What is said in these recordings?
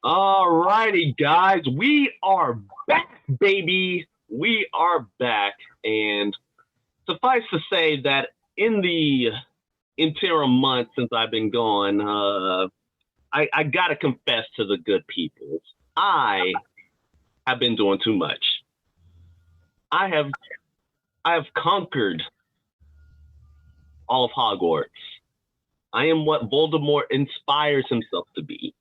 Alrighty, guys, we are back, baby. We are back, and suffice to say that in the interim months since I've been gone, I gotta confess to the good people, I have been doing too much. I have I have conquered all of Hogwarts. I am what Voldemort inspires himself to be.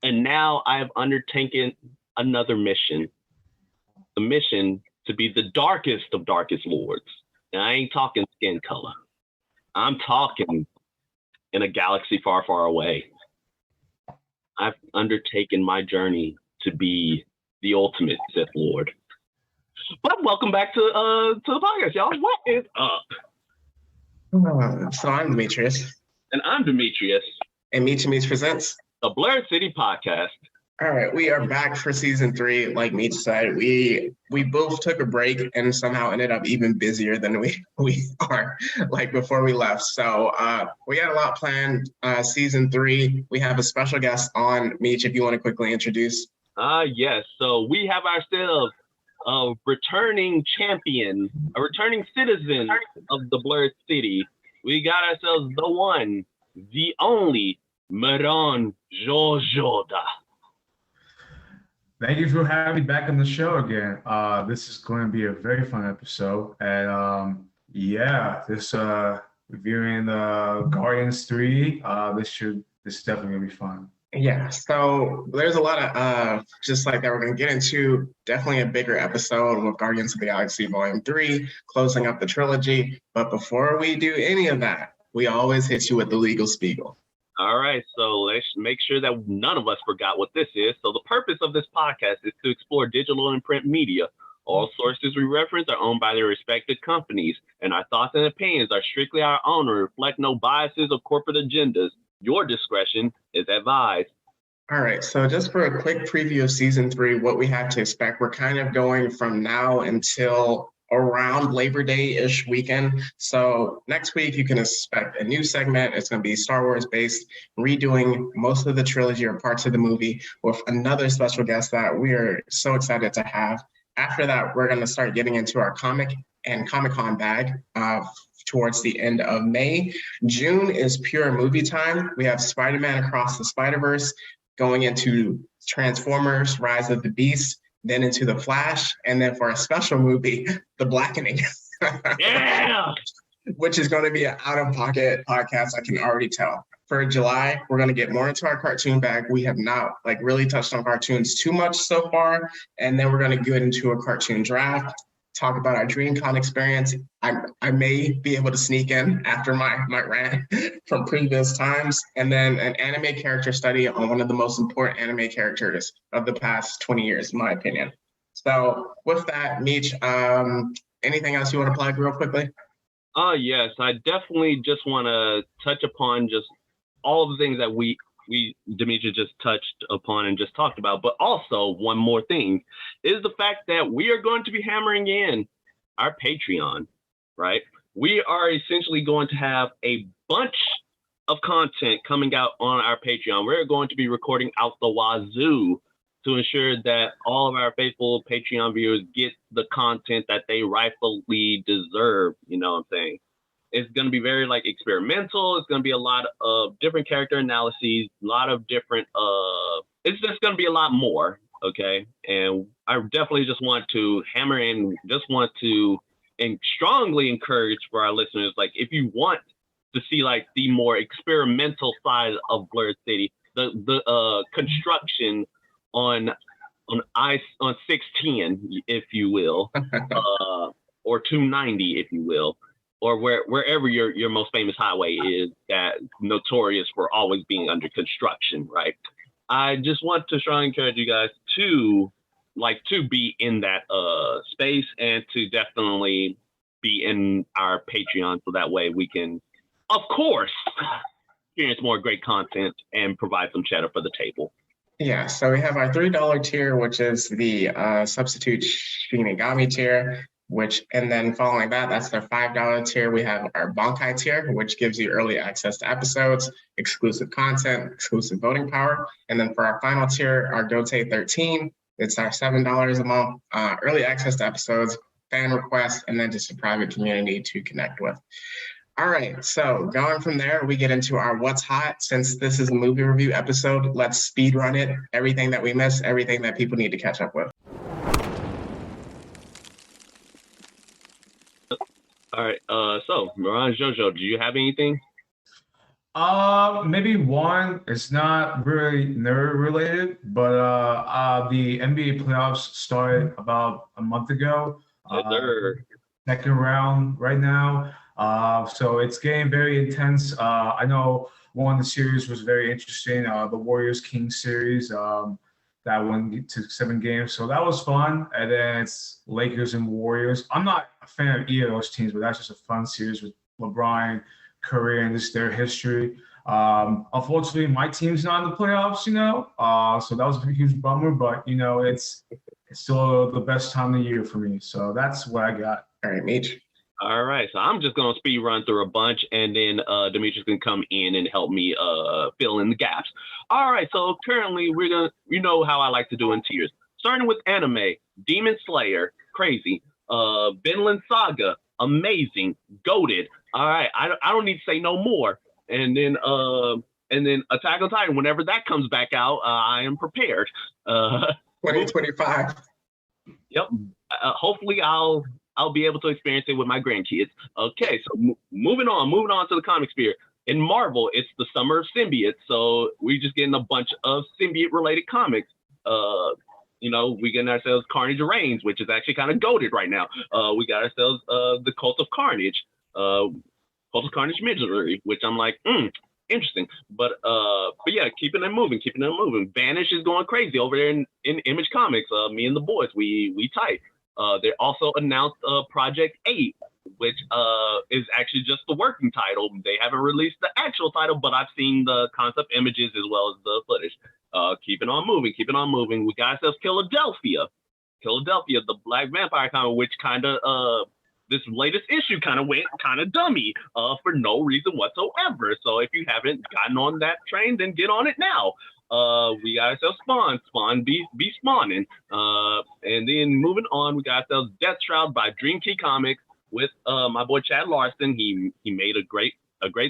And now I have undertaken another mission. The mission to be the darkest of darkest lords. And I ain't talking skin color. I'm talking in a galaxy far, far away. I've undertaken my journey to be the ultimate Sith Lord. But welcome back to the podcast, y'all. What is up? So I'm Demetrius. And I'm Demetrius. And Meet presents the Blerd City podcast. All right, we are back for season 3. Like Meech said, we both took a break and somehow ended up even busier than we are like before we left. So we had a lot planned. Season 3, we have a special guest on. Meech, if you want to quickly introduce. Yes. So we have ourselves a returning champion, a returning citizen of the Blerd City. We got ourselves the one, the only Meron-JoJo. Thank you for having me back on the show again. This is going to be a very fun episode. And reviewing the Guardians 3, this is definitely going to be fun. Yeah, so there's a lot of, just like that we're going to get into, definitely a bigger episode with Guardians of the Galaxy Volume 3, closing up the trilogy. But before we do any of that, we always hit you with the legal spiegel. All right, so let's make sure that none of us forgot what this is. So the purpose of this podcast is to explore digital and print media. All sources we reference are owned by their respective companies, and our thoughts and opinions are strictly our own and reflect no biases or corporate agendas. Your discretion is advised. All right, so just for a quick preview of season 3, what we have to expect, we're kind of going from now until around Labor Day-ish weekend. So next week, you can expect a new segment. It's going to be Star Wars based, redoing most of the trilogy or parts of the movie with another special guest that we are so excited to have. After that, we're going to start getting into our comic and Comic-Con bag towards the end of May. June is pure movie time. We have Spider-Man Across the Spider-Verse, going into Transformers, Rise of the Beast, then into The Flash, and then for a special movie, The Blackening. Yeah! Which is going to be an out-of-pocket podcast, I can already tell. For July, we're going to get more into our cartoon bag. We have not really touched on cartoons too much so far, and then we're going to get into a cartoon draft, talk about our DreamCon experience. I may be able to sneak in after my rant from previous times, and then an anime character study on one of the most important anime characters of the past 20 years, in my opinion. So with that, Meech, anything else you want to plug real quickly? Yes, I definitely just want to touch upon just all of the things that we Demetria just touched upon and just talked about, but also one more thing is the fact that we are going to be hammering in our Patreon, right? We are essentially going to have a bunch of content coming out on our Patreon. We're going to be recording out the wazoo to ensure that all of our faithful Patreon viewers get the content that they rightfully deserve. You know what I'm saying? It's going to be very experimental. It's going to be a lot of different character analyses, a lot of different, it's just going to be a lot more. Okay. And I definitely just want to hammer in, and strongly encourage for our listeners, if you want to see the more experimental side of Blerd City, the construction on 610, if you will, or 290, if you will, or wherever your most famous highway is that notorious for always being under construction, right? I just want to strongly encourage you guys to be in that space and to definitely be in our Patreon, so that way we can, of course, experience more great content and provide some cheddar for the table. Yeah, so we have our $3 tier, which is the substitute Shinigami tier. and then following that, that's their $5 tier. We have our Bankai tier, which gives you early access to episodes, exclusive content, exclusive voting power. And then for our final tier, our Gote 13, it's our $7 a month, early access to episodes, fan requests, and then just a private community to connect with. All right, so going from there, we get into our What's Hot. Since this is a movie review episode, let's speed run it. Everything that we missed, everything that people need to catch up with. All right, so Meron-JoJo, do you have anything? Maybe one. It's not really nerd related, but the NBA playoffs started about a month ago. Yes, sir. Second round right now. So it's getting very intense. I know one of the series was very interesting. The Warriors-Kings series that went to 7 games. So that was fun. And then it's Lakers and Warriors. I'm not a fan of either of those teams, but that's just a fun series with LeBron, Curry, and just their history. Unfortunately, my team's not in the playoffs, so that was a huge bummer, but, it's still the best time of the year for me. So that's what I got. All right, Meech. All right, so I'm just going to speed run through a bunch, and then Demetrius can come in and help me fill in the gaps. All right, so currently we're going to, you know how I like to do in tiers. Starting with anime, Demon Slayer, crazy. Vinland Saga, amazing. Goated. All right, I don't need to say no more. And then Attack on Titan, whenever that comes back out, I am prepared. 2025. Yep. Hopefully I'll be able to experience it with my grandkids. Okay, so moving on to the comic sphere. In Marvel, it's the summer of symbiotes, so we're just getting a bunch of symbiote-related comics. We getting ourselves Carnage Reigns, which is actually kind of goated right now. We got ourselves the Cult of Carnage, Cult of Carnage Misery, which I'm like, interesting. But yeah, keeping it moving. Vanish is going crazy over there in Image Comics. Me and the boys, we tight. They also announced Project 8, which is actually just the working title. They haven't released the actual title, but I've seen the concept images as well as the footage. Keeping on moving. We got ourselves Philadelphia, the Black Vampire comic, which kind of this latest issue kind of went kind of dummy for no reason whatsoever. So if you haven't gotten on that train, then get on it now. We got ourselves Spawn be spawning. And then moving on, we got ourselves Death Shroud by Dream Key Comics with my boy Chad Larson. He made a great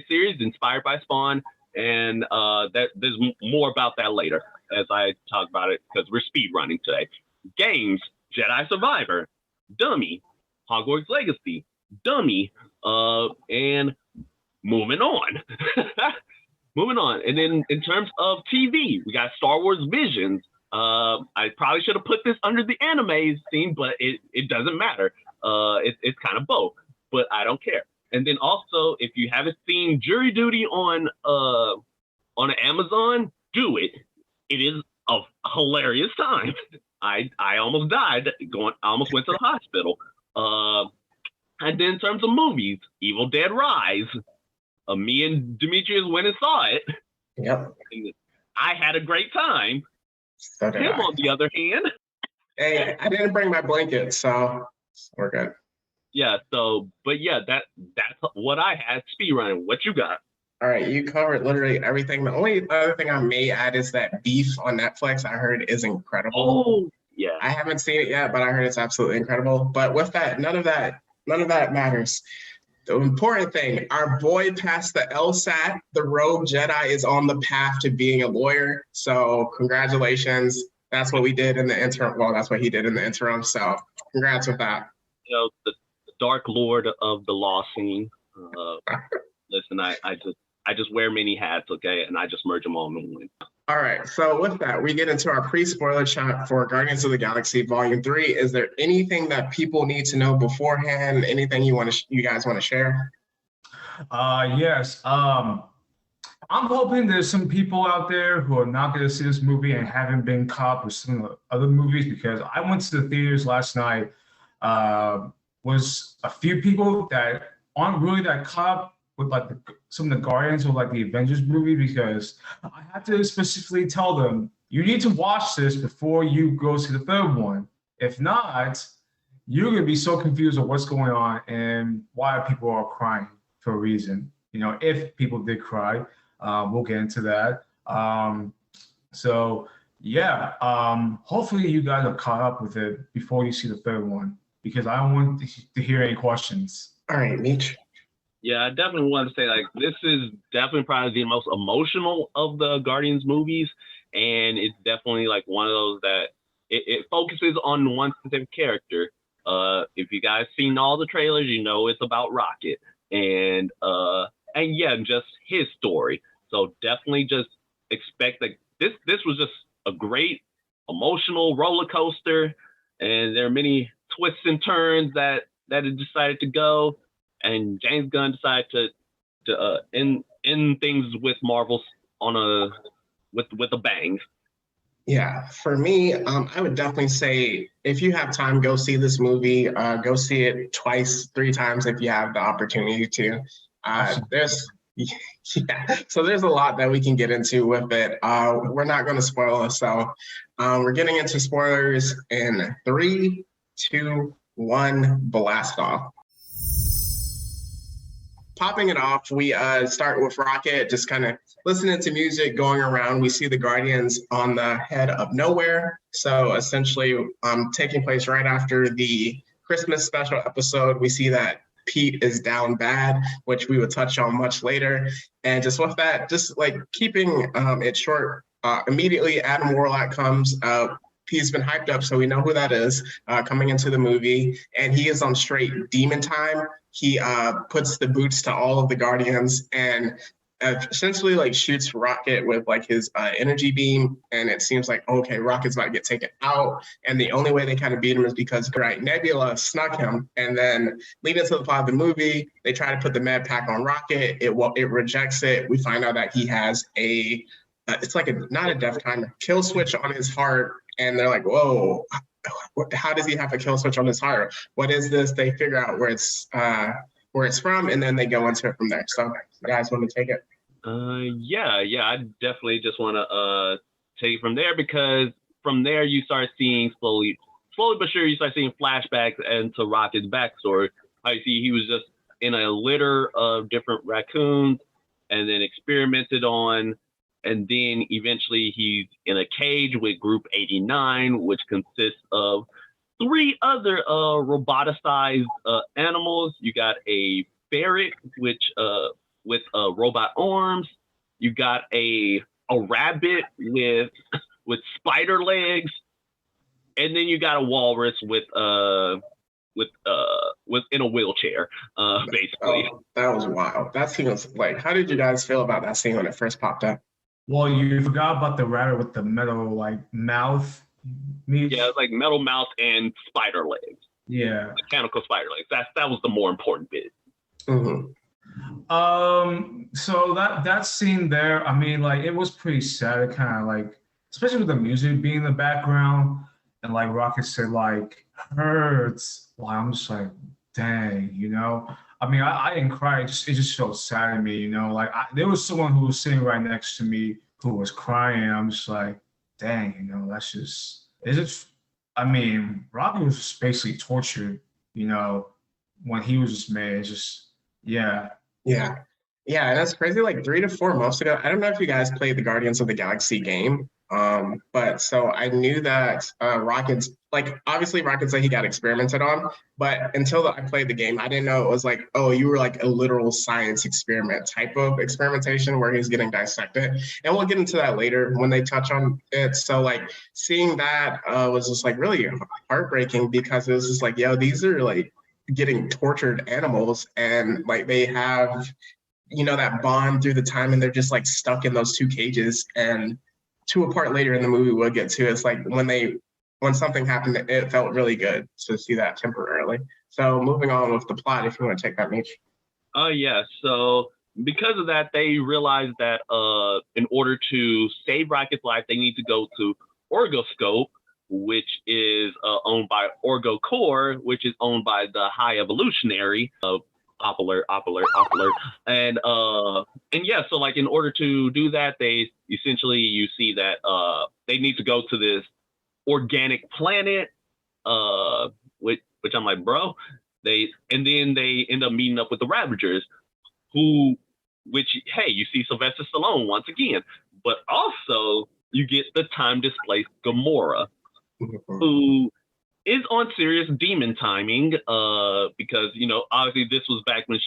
series inspired by Spawn, and there's more about that later as I talk about it because we're speed running today. Games, Jedi Survivor, Dummy, Hogwarts Legacy, Dummy, and moving on. And then in terms of TV, we got Star Wars Visions. I probably should have put this under the anime scene, but it doesn't matter. It's kind of both, but I don't care. And then also, if you haven't seen Jury Duty on Amazon, do it. It is a hilarious time. I almost died. I almost went to the hospital. And then in terms of movies, Evil Dead Rise. Me and Demetrius went and saw it. Yep. I had a great time. So did Him, I. on the other hand. Hey, I didn't bring my blanket, so we're good. Yeah, but yeah, that's what I had speedrunning. What you got? All right, you covered literally everything. The only other thing I may add is that Beef on Netflix, I heard, is incredible. Oh, yeah. I haven't seen it yet, but I heard it's absolutely incredible. But with that, none of that matters. The important thing, our boy passed the LSAT. The Rogue Jedi is on the path to being a lawyer. So congratulations. That's what we did in the interim. Well, that's what he did in the interim. So congrats with that. The Dark Lord of the law scene. Listen, I just wear many hats, okay? And I just merge them all in one. All right. So with that, we get into our pre-spoiler chat for Guardians of the Galaxy Volume 3. Is there anything that people need to know beforehand? Anything you guys want to share? Yes. I'm hoping there's some people out there who are not going to see this movie and haven't been caught with some of the other movies, because I went to the theaters last night. Was a few people that aren't really that caught with like some of the Guardians or like the Avengers movie, because I had to specifically tell them, you need to watch this before you go to the third one. If not, you're gonna be so confused of what's going on and why people are crying for a reason. You know, if people did cry, we'll get into that. So yeah, hopefully you guys are caught up with it before you see the third one, because I don't want to hear any questions. All right, Meech. Yeah, I definitely want to say like this is definitely probably the most emotional of the Guardians movies, and it's definitely like one of those that it focuses on one specific character. If you guys seen all the trailers, you know it's about Rocket, and yeah, just his story. So definitely just expect that this was just a great emotional roller coaster, and there are many twists and turns that it decided to go. And James Gunn decided to end things with Marvel with a bang. Yeah, for me, I would definitely say if you have time, go see this movie. Go see it twice, 3 times if you have the opportunity to. So there's a lot that we can get into with it. We're not going to spoil it, so we're getting into spoilers in 3, 2, 1, blast off. Popping it off, we start with Rocket, just kind of listening to music, going around. We see the Guardians on the head of nowhere. So essentially taking place right after the Christmas special episode, we see that Pete is down bad, which we would touch on much later. And just with that, just like keeping it short, immediately Adam Warlock comes out. He's been hyped up, so we know who that is coming into the movie. And he is on straight demon time. He puts the boots to all of the Guardians and essentially like shoots Rocket with like his energy beam. And it seems like, okay, Rocket's about to get taken out. And the only way they kind of beat him is because Nebula snuck him. And then leading to the plot of the movie, they try to put the med pack on Rocket. It rejects it. We find out that he has it's like not a death kind of kill switch on his heart. And they're like, whoa, how does he have a kill switch on his heart? What is this? They figure out where it's from, and then they go into it from there. So you guys want to take it? Yeah, I definitely just want to take it from there, because from there you start seeing slowly but sure, you start seeing flashbacks into Rocket's backstory. How you see he was just in a litter of different raccoons and then experimented on. And then eventually he's in a cage with Group 89, which consists of 3 other roboticized animals. You got a ferret, which with robot arms. You got a rabbit with spider legs, and then you got a walrus with in a wheelchair, basically. Oh, that was wild. That scene was like, how did you guys feel about that scene when it first popped up? Well, you forgot about the rabbit with the metal like mouth. Yeah, it's like metal mouth and spider legs. Yeah, mechanical spider legs. That was the more important bit. Mm-hmm. So that scene there, I mean, like it was pretty sad. It kind of like, especially with the music being in the background, and like Rocket said, like hurts. Well, I'm just like, dang, you know. I mean, I didn't cry. It just felt sad to me, you know. Like there was someone who was sitting right next to me who was crying. I'm just like, dang, you know, that's just. I mean, Robbie was just basically tortured, you know, when he was just mad. It's just, yeah. Yeah. Yeah, and that's crazy. Like 3 to 4 months ago, I don't know if you guys played the Guardians of the Galaxy game, but so I knew that Rocket's, like, obviously Rocket said he got experimented on, but until I played the game, I didn't know it was like, oh, you were like a literal science experiment type of experimentation where he's getting dissected. And we'll get into that later when they touch on it. So like seeing that was just like really heartbreaking, because it was just like, yo, these are like getting tortured animals, and like they have, you know, that bond through the time, and they're just like stuck in those 2 cages. And to a part later in the movie we'll get to, it's like when something happened, it felt really good to see that temporarily. So moving on with the plot, if you want to take that, Mitch. Yeah. So because of that, they realized that in order to save Rocket's life, they need to go to Orgoscope, which is owned by Orgo Core, which is owned by the High Evolutionary. Opler. And yeah, so like in order to do that, they essentially, you see that they need to go to this organic planet, which which I'm like, bro, and then they end up meeting up with the Ravagers, which, hey, you see Sylvester Stallone once again, but also you get the time displaced Gamora, who is on serious demon timing, because, you know, obviously this was back when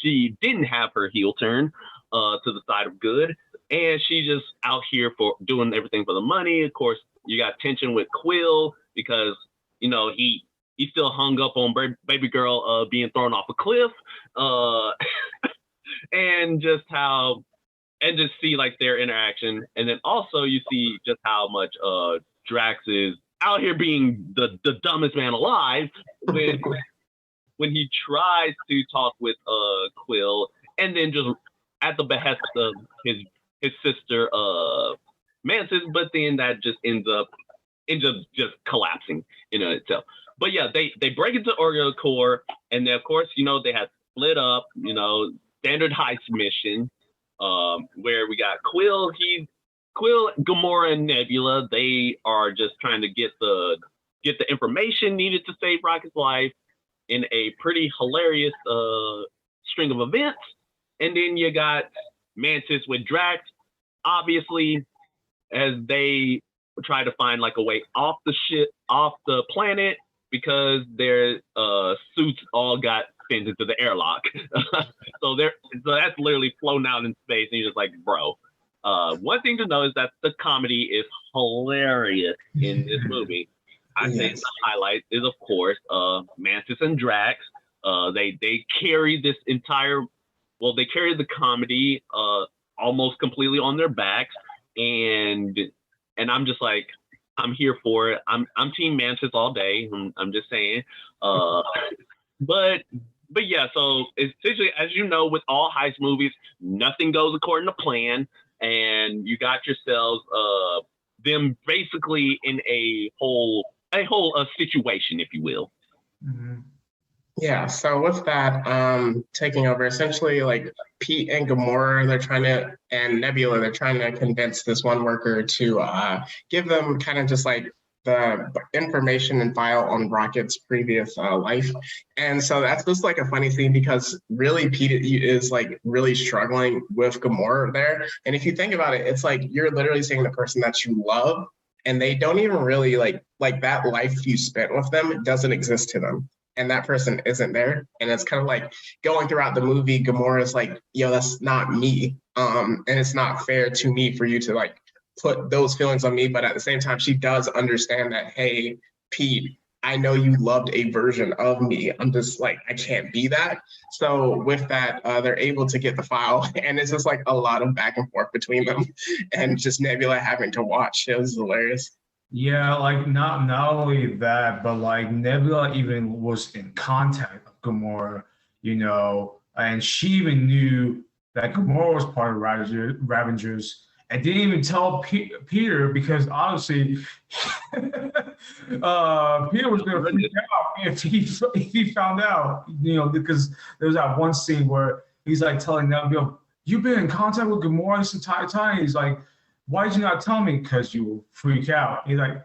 she didn't have her heel turn to the side of good, and she just out here for doing everything for the money. Of course, you got tension with Quill because, you know, he still hung up on baby girl being thrown off a cliff, and just see like their interaction, and then also you see just how much Drax is out here being the dumbest man alive when he tries to talk with Quill, and then just at the behest of his sister Mantis, but then that just ends up just collapsing in itself. But yeah, they break into Orgo Core, and then of course, you know, they have split up, you know, standard heist mission, where we got Quill, Gamora, and Nebula. They are just trying to get the information needed to save Rocket's life in a pretty hilarious string of events. And then you got Mantis with Drax, obviously, as they try to find like a way off the planet, because their suits all got sent into the airlock. so that's literally floating out in space, and you're just like, bro. One thing to know is that the comedy is hilarious in this movie. I think the highlight is, of course, Mantis and Drax. They carry this entire, they carry the comedy almost completely on their backs, and I'm just like, I'm here for it. I'm Team Mantis all day. I'm just saying. But yeah, so essentially, as you know, with all heist movies, nothing goes according to plan, and you got yourselves them basically in a whole situation, if you will. Mm-hmm. Yeah, so with that taking over, essentially, like Pete and Gamora, and Nebula, they're trying to convince this one worker to give them kind of just like the information and file on Rocket's previous life. And so that's just like a funny thing, because really Pete is like really struggling with Gamora there. And if you think about it, it's like you're literally seeing the person that you love, and they don't even really like that life you spent with them doesn't exist to them. And that person isn't there. And it's kind of like going throughout the movie, Gamora's like, yo, that's not me. And it's not fair to me for you to like put those feelings on me. But at the same time, she does understand that, hey, Pete, I know you loved a version of me. I'm just like, I can't be that. So with that, they're able to get the file. And it's just like a lot of back and forth between them, and just Nebula having to watch. It was hilarious. Yeah, like not only that, but like Nebula even was in contact with Gamora, you know, and she even knew that Gamora was part of Ravengers, and didn't even tell Peter, because honestly, Peter was going to freak out if he found out, you know, because there was that one scene where he's like telling Nebula, "You've been in contact with Gamora this entire time." He's like, "Why did you not tell me?" "Because you will freak out." He's like,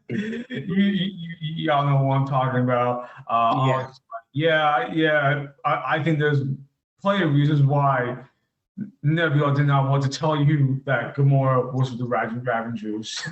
y'all know what I'm talking about. I think there's plenty of reasons why Nebula did not want to tell you that Gamora was with the Ravengers.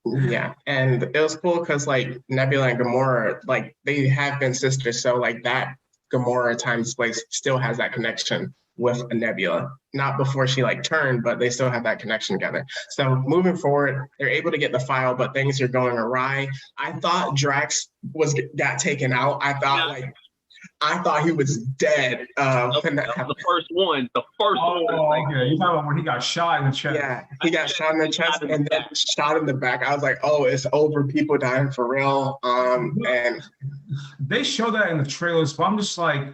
Yeah, and it was cool because like Nebula and Gamora, like they have been sisters, so like that Gamora time displace still has that connection with a Nebula. Not before she like turned, but they still have that connection together. So moving forward, they're able to get the file, but things are going awry. I thought Drax got taken out. I thought he was dead. The first one. Oh, okay. You're talking about when he got shot in the chest. Yeah, he got shot in the chest and then shot in the back. I was like, oh, it's over. People dying for real. And they show that in the trailers, but I'm just like,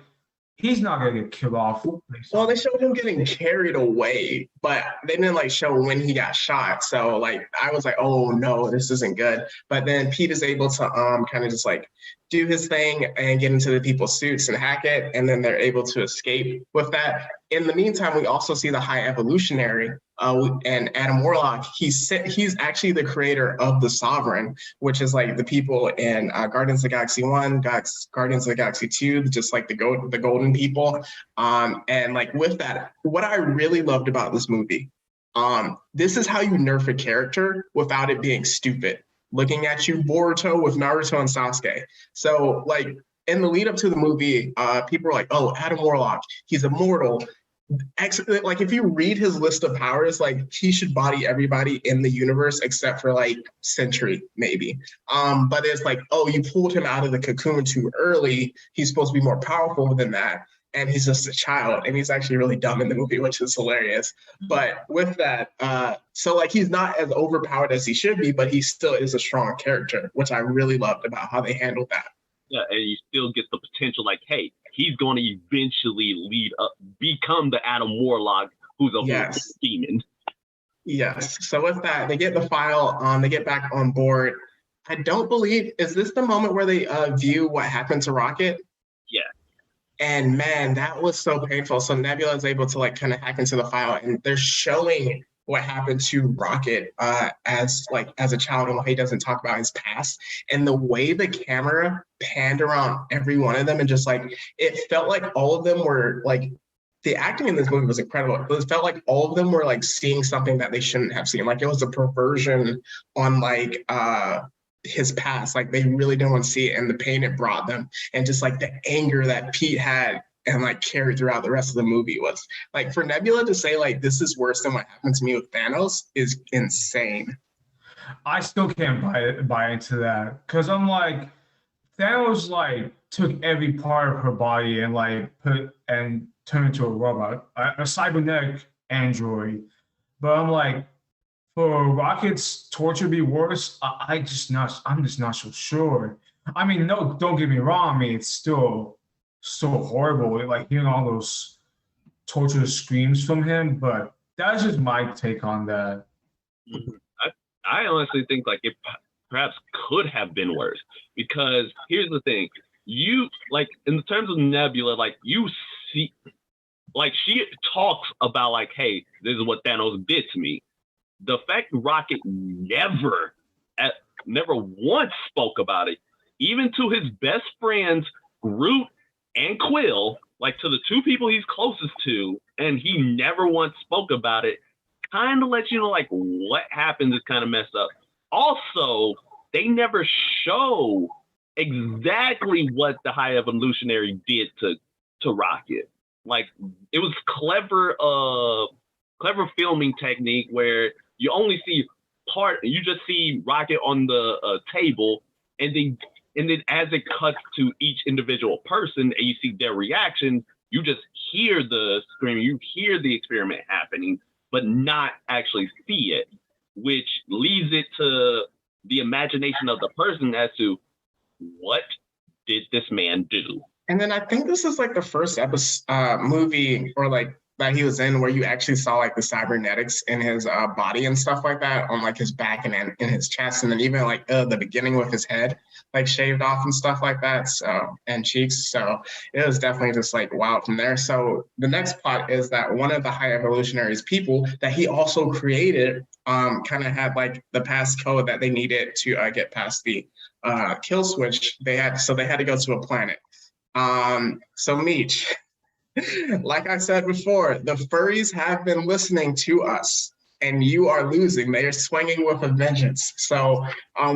he's not gonna get killed off. Well, they showed him getting carried away, but they didn't like show when he got shot. So like I was like, oh no, this isn't good. But then Pete is able to kind of just like do his thing and get into the people's suits and hack it, and then they're able to escape with that. In the meantime, we also see the High Evolutionary and Adam Warlock, he's actually the creator of the Sovereign, which is like the people in Guardians of the Galaxy 1, Guardians of the Galaxy 2, just like the golden people. And like with that, what I really loved about this movie, this is how you nerf a character without it being stupid. Looking at you, Boruto with Naruto and Sasuke. So like in the lead up to the movie, people were like, oh, Adam Warlock, he's immortal. Like if you read his list of powers, like he should body everybody in the universe except for like Sentry, maybe. But it's like, oh, you pulled him out of the cocoon too early. He's supposed to be more powerful than that. And he's just a child, and he's actually really dumb in the movie, which is hilarious. But with that, so like he's not as overpowered as he should be, but he still is a strong character, which I really loved about how they handled that. Yeah, and you still get the potential, like, hey, he's going to eventually become the Adam Warlock, who's a demon. Yes. So with that, they get the file, they get back on board. I don't believe, is this the moment where they view what happened to Rocket? Yeah. And man, that was so painful. So Nebula is able to like kind of hack into the file, and they're showing what happened to Rocket as a child and why he doesn't talk about his past. And the way the camera panned around every one of them, and just like it felt like all of them were like, the acting in this movie was incredible. It felt like all of them were like seeing something that they shouldn't have seen. Like it was a perversion on like his past. Like they really didn't want to see it, and the pain it brought them, and just like the anger that Pete had and like carried throughout the rest of the movie was like, for Nebula to say like this is worse than what happened to me with Thanos is insane. I still can't buy into that, because I'm like, Thanos like took every part of her body and like turned into a robot, a cybernetic android. But I'm like, for Rocket's torture be worse, I'm just not so sure. I mean, no, don't get me wrong. I mean, it's still so horrible, like hearing all those torturous screams from him. But that's just my take on that. I honestly think like it perhaps could have been worse, because here's the thing: you like in terms of Nebula, like you see, like she talks about like, hey, this is what Thanos did to me. The fact Rocket never once spoke about it, even to his best friends, Groot and Quill, like to the two people he's closest to, and he never once spoke about it, kind of lets you know like what happened is kind of messed up. Also, they never show exactly what the High Evolutionary did to Rocket. Like it was clever filming technique where you only see you just see Rocket on the table, and then as it cuts to each individual person and you see their reaction, you just hear the scream, you hear the experiment happening, but not actually see it, which leaves it to the imagination of the person as to what did this man do. And then I think this is like the first movie or like that he was in where you actually saw like the cybernetics in his body and stuff like that on like his back and in his chest, and then even like the beginning with his head like shaved off and stuff like that, so, and cheeks. So it was definitely just like wow from there. So the next plot is that one of the High Evolutionaries people that he also created kind of had like the passcode that they needed to get past the kill switch. They had to go to a planet. So Meech, like I said before, the furries have been listening to us, and you are losing. They are swinging with a vengeance. So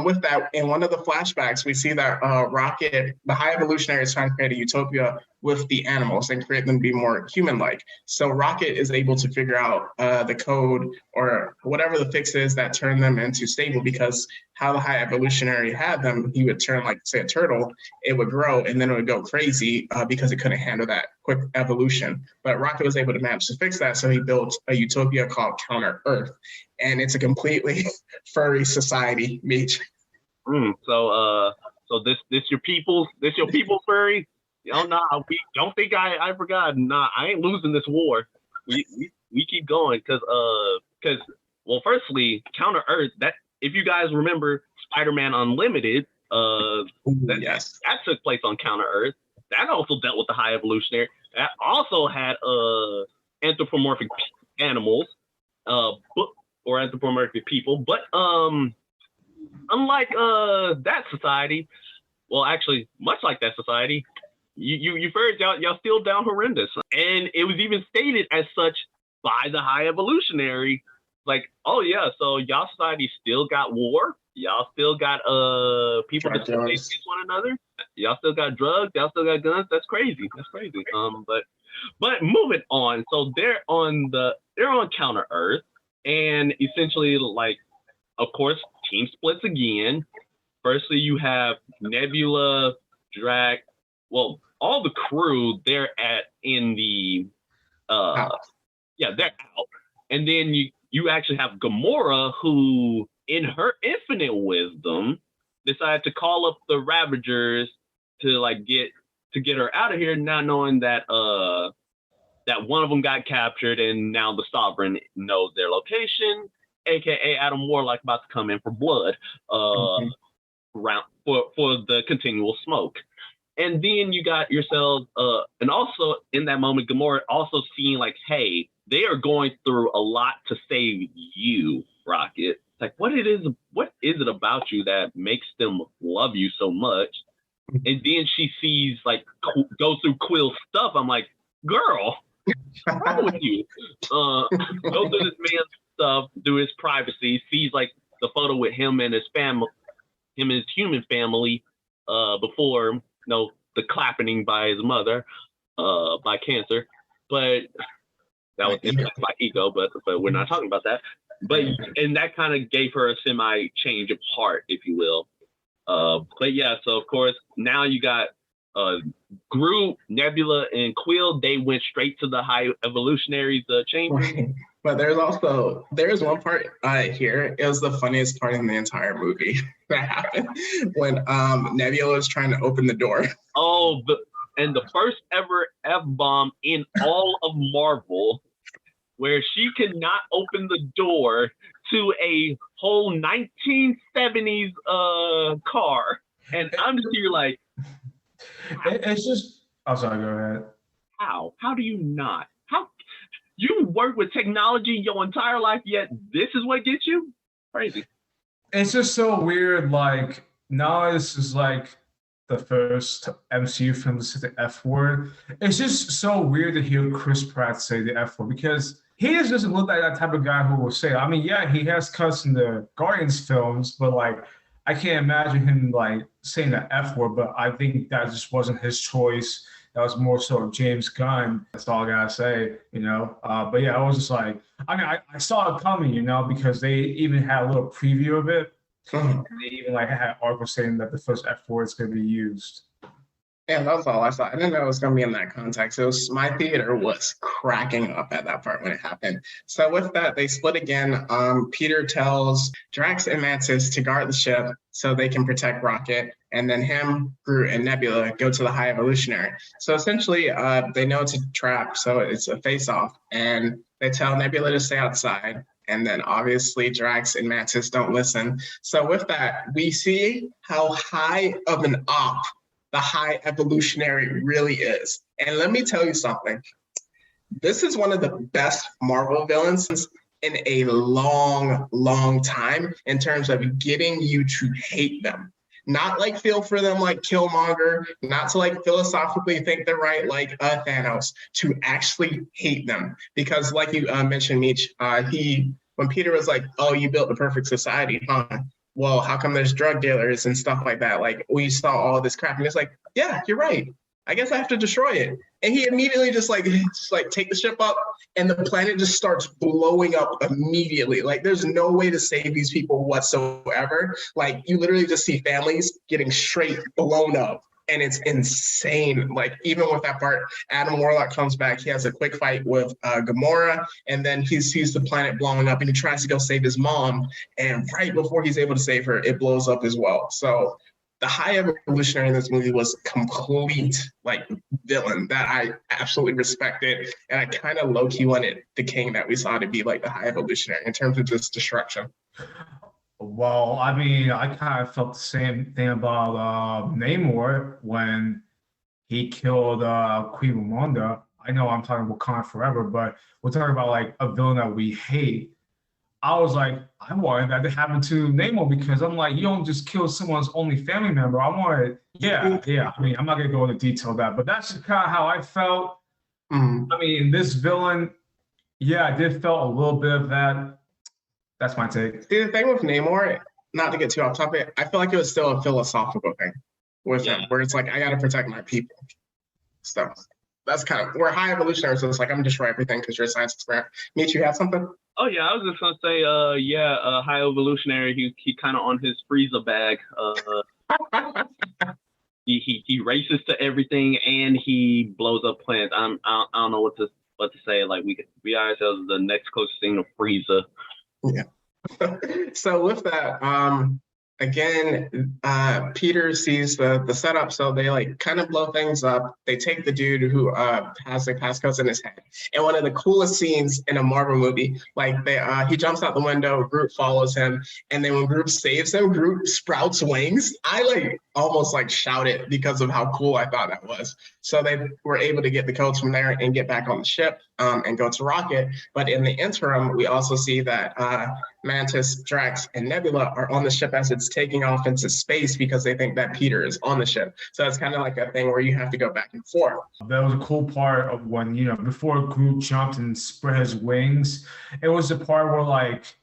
with that, in one of the flashbacks, we see that Rocket, the High Evolutionary, is trying to create a utopia with the animals and create them to be more human-like. So Rocket is able to figure out the code or whatever the fix is that turned them into stable, because how the High Evolutionary had them, he would turn like, say, a turtle, it would grow, and then it would go crazy because it couldn't handle that quick evolution. But Rocket was able to manage to fix that, so he built a utopia called Counter Earth, and it's a completely furry society, Meech. So this your people furry? Oh, nah, we don't think I forgot. Nah, I ain't losing this war. We keep going because well, firstly, Counter Earth, that if you guys remember Spider-Man Unlimited, that took place on Counter Earth. That also dealt with the High Evolutionary. That also had anthropomorphic animals. book or anthropomorphic people. But unlike that society, well, actually, much like that society, you heard y'all still down horrendous, and it was even stated as such by the High Evolutionary. Like, oh yeah, so y'all society still got war. Y'all still got people discriminating against one another. Y'all still got drugs. Y'all still got guns. That's crazy. That's crazy. But moving on. So they're on Counter Earth, and essentially, like, of course, team splits again. Firstly, you have Nebula, Drax. Well, all the crew they're in the they're out, and then you actually have Gamora, who, in her infinite wisdom, decided to call up the Ravagers to get her out of here, not knowing that that one of them got captured, and now the Sovereign knows their location, aka Adam Warlock about to come in for blood, around for the continual smoke. And then you got yourselves, and also in that moment, Gamora also seeing like, hey, they are going through a lot to save you, Rocket. Like, what is it about you that makes them love you so much? And then she sees, like, go through Quill's stuff. I'm like, girl, what's wrong with you? Go through this man's stuff, through his privacy, sees like the photo with him and his family, him and his human family, before the clapping by his mother, by cancer. But that was impacted by ego, but we're not talking about that. But and that kind of gave her a semi change of heart, if you will. But yeah, so of course now you got Groot, Nebula, and Quill. They went straight to the High Evolutionary's chamber. Right. But there's one part here. It was the funniest part in the entire movie that happened when Nebula was trying to open the door. Oh, the first ever F-bomb in all of Marvel, where she could not open the door to a whole 1970s car. And I'm just here like, it's just, oh, sorry, go ahead. How do you not? How you work with technology your entire life, yet this is what gets you? Crazy. It's just so weird. Like, now this is like the first MCU film to say the F word. It's just so weird to hear Chris Pratt say the F word, because he just doesn't look like that type of guy who will say it. I mean, yeah, he has cussed in the Guardians films, but like, I can't imagine him like saying the F word, but I think that just wasn't his choice. That was more so James Gunn. That's all I gotta say, But yeah, I was just like, I mean, I saw it coming, because they even had a little preview of it. They even like had articles saying that the first F word is gonna be used. Yeah, that's all I saw. I didn't know it was going to be in that context. My theater was cracking up at that part when it happened. So with that, they split again. Peter tells Drax and Mantis to guard the ship so they can protect Rocket. And then him, Groot, and Nebula go to the High Evolutionary. So essentially, they know it's a trap, so it's a face-off. And they tell Nebula to stay outside. And then obviously Drax and Mantis don't listen. So with that, we see how high of an op the High Evolutionary really is. And let me tell you something. This is one of the best Marvel villains in a long, long time in terms of getting you to hate them. Not like feel for them like Killmonger, not to like philosophically think they're right like Thanos, to actually hate them. Because like you mentioned, Meech, when Peter was like, oh, you built the perfect society, huh? Well, how come there's drug dealers and stuff like that? Like, we saw all this crap. And it's like, yeah, you're right. I guess I have to destroy it. And he immediately just take the ship up, and the planet just starts blowing up immediately. Like, there's no way to save these people whatsoever. Like, you literally just see families getting straight blown up. And it's insane. Like, even with that part, Adam Warlock comes back. He has a quick fight with Gamora, and then he sees the planet blowing up, and he tries to go save his mom. And right before he's able to save her, it blows up as well. So the High Evolutionary in this movie was complete, villain that I absolutely respected. And I kind of low-key wanted the king that we saw to be like the High Evolutionary in terms of just destruction. Well, I mean, I kind of felt the same thing about Namor when he killed Queen Ramonda. I know I'm talking about Wakanda Forever, but we're talking about like a villain that we hate. I was like, I wanted that to happen to Namor because I'm like, you don't just kill someone's only family member. I wanted, yeah. I mean, I'm not gonna go into detail of that, but that's kind of how I felt. Mm. I mean, this villain, yeah, I did felt a little bit of that. That's my take. See, the thing with Namor, not to get too off topic, I feel like it was still a philosophical thing with him, where it's like, I got to protect my people. So that's kind of, we're high evolutionary, so it's like, I'm going to destroy everything because you're a science experiment. Mitch, you had something? Oh yeah, I was just gonna say, high evolutionary. He kind of on his Frieza bag. He races to everything and he blows up planets. I don't know what to say. Like we ourselves the next closest thing to Frieza. Yeah. So with that, again, Peter sees the setup, so they like kind of blow things up. They take the dude who has the passcodes in his head. And one of the coolest scenes in a Marvel movie, like he jumps out the window, Groot follows him, and then when Groot saves him, Groot sprouts wings. I like almost like shouted because of how cool I thought that was. So they were able to get the codes from there and get back on the ship and go to Rocket. But in the interim, we also see that Mantis, Drax, and Nebula are on the ship as it's taking off into space because they think that Peter is on the ship. So it's kind of like a thing where you have to go back and forth. That was a cool part of when, before Groot jumped and spread his wings, it was the part where like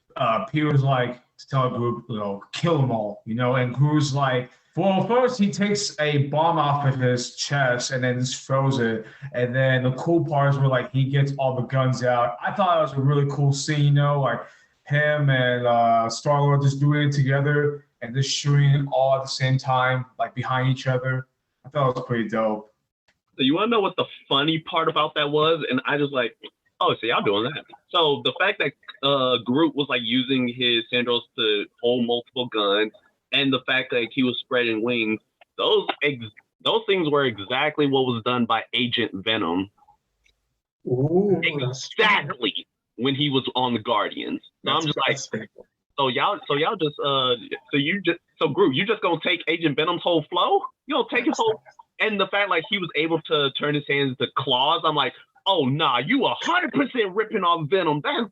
Peter was like to tell Groot, kill them all, and Groot's like, well, first he takes a bomb off of his chest and then just throws it. And then the cool parts were like he gets all the guns out. I thought it was a really cool scene, like him and Star-Lord just doing it together and just shooting all at the same time, like behind each other. I thought it was pretty dope. So you want to know what the funny part about that was? And I just like, oh, so y'all doing that. So the fact that Groot was like using his tendrils to hold multiple guns, and the fact that he was spreading wings, those things were exactly what was done by Agent Venom. Ooh, exactly when he was on the Guardians. So I'm just like, so Groot, you just gonna take Agent Venom's whole flow? You gonna take his whole, and the fact like he was able to turn his hands to claws, I'm like, oh nah, you 100% ripping off Venom. That's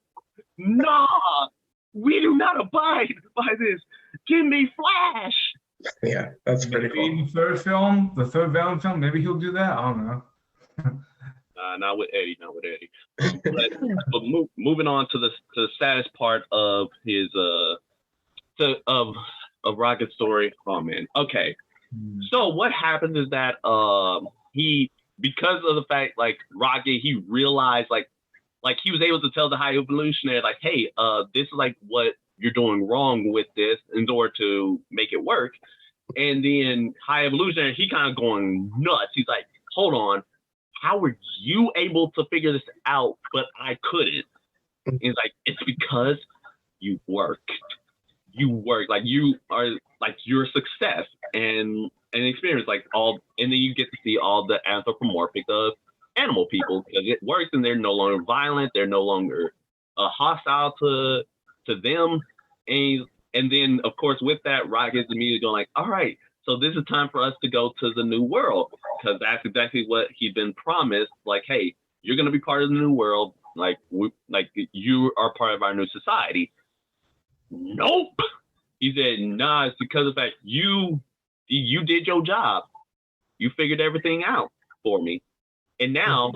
nah. We do not abide by this. Give me Flash. Yeah, that's pretty cool. Maybe the third Venom film, maybe he'll do that. I don't know. Not with Eddie. But moving on to the saddest part of his of Rocket's story. Oh man. Okay. So what happens is that he, because of the fact like Rocket, he realized like he was able to tell the High Evolutionary, like, hey, this is like what you're doing wrong with this in order to make it work. And then High Evolutionary, he kind of going nuts. He's like, hold on, how were you able to figure this out, but I couldn't? And he's like, it's because you worked. You work, like you are like your success and experience like all, and then you get to see all the anthropomorphic of animal people because it works and they're no longer violent, they're no longer hostile to them, and then of course with that Rocket's immediately going like, all right, so this is time for us to go to the new world because that's exactly what he'd been promised, like, hey, you're going to be part of the new world, like you are part of our new society. Nope. He said, nah, it's because of the fact you did your job, you figured everything out for me. And now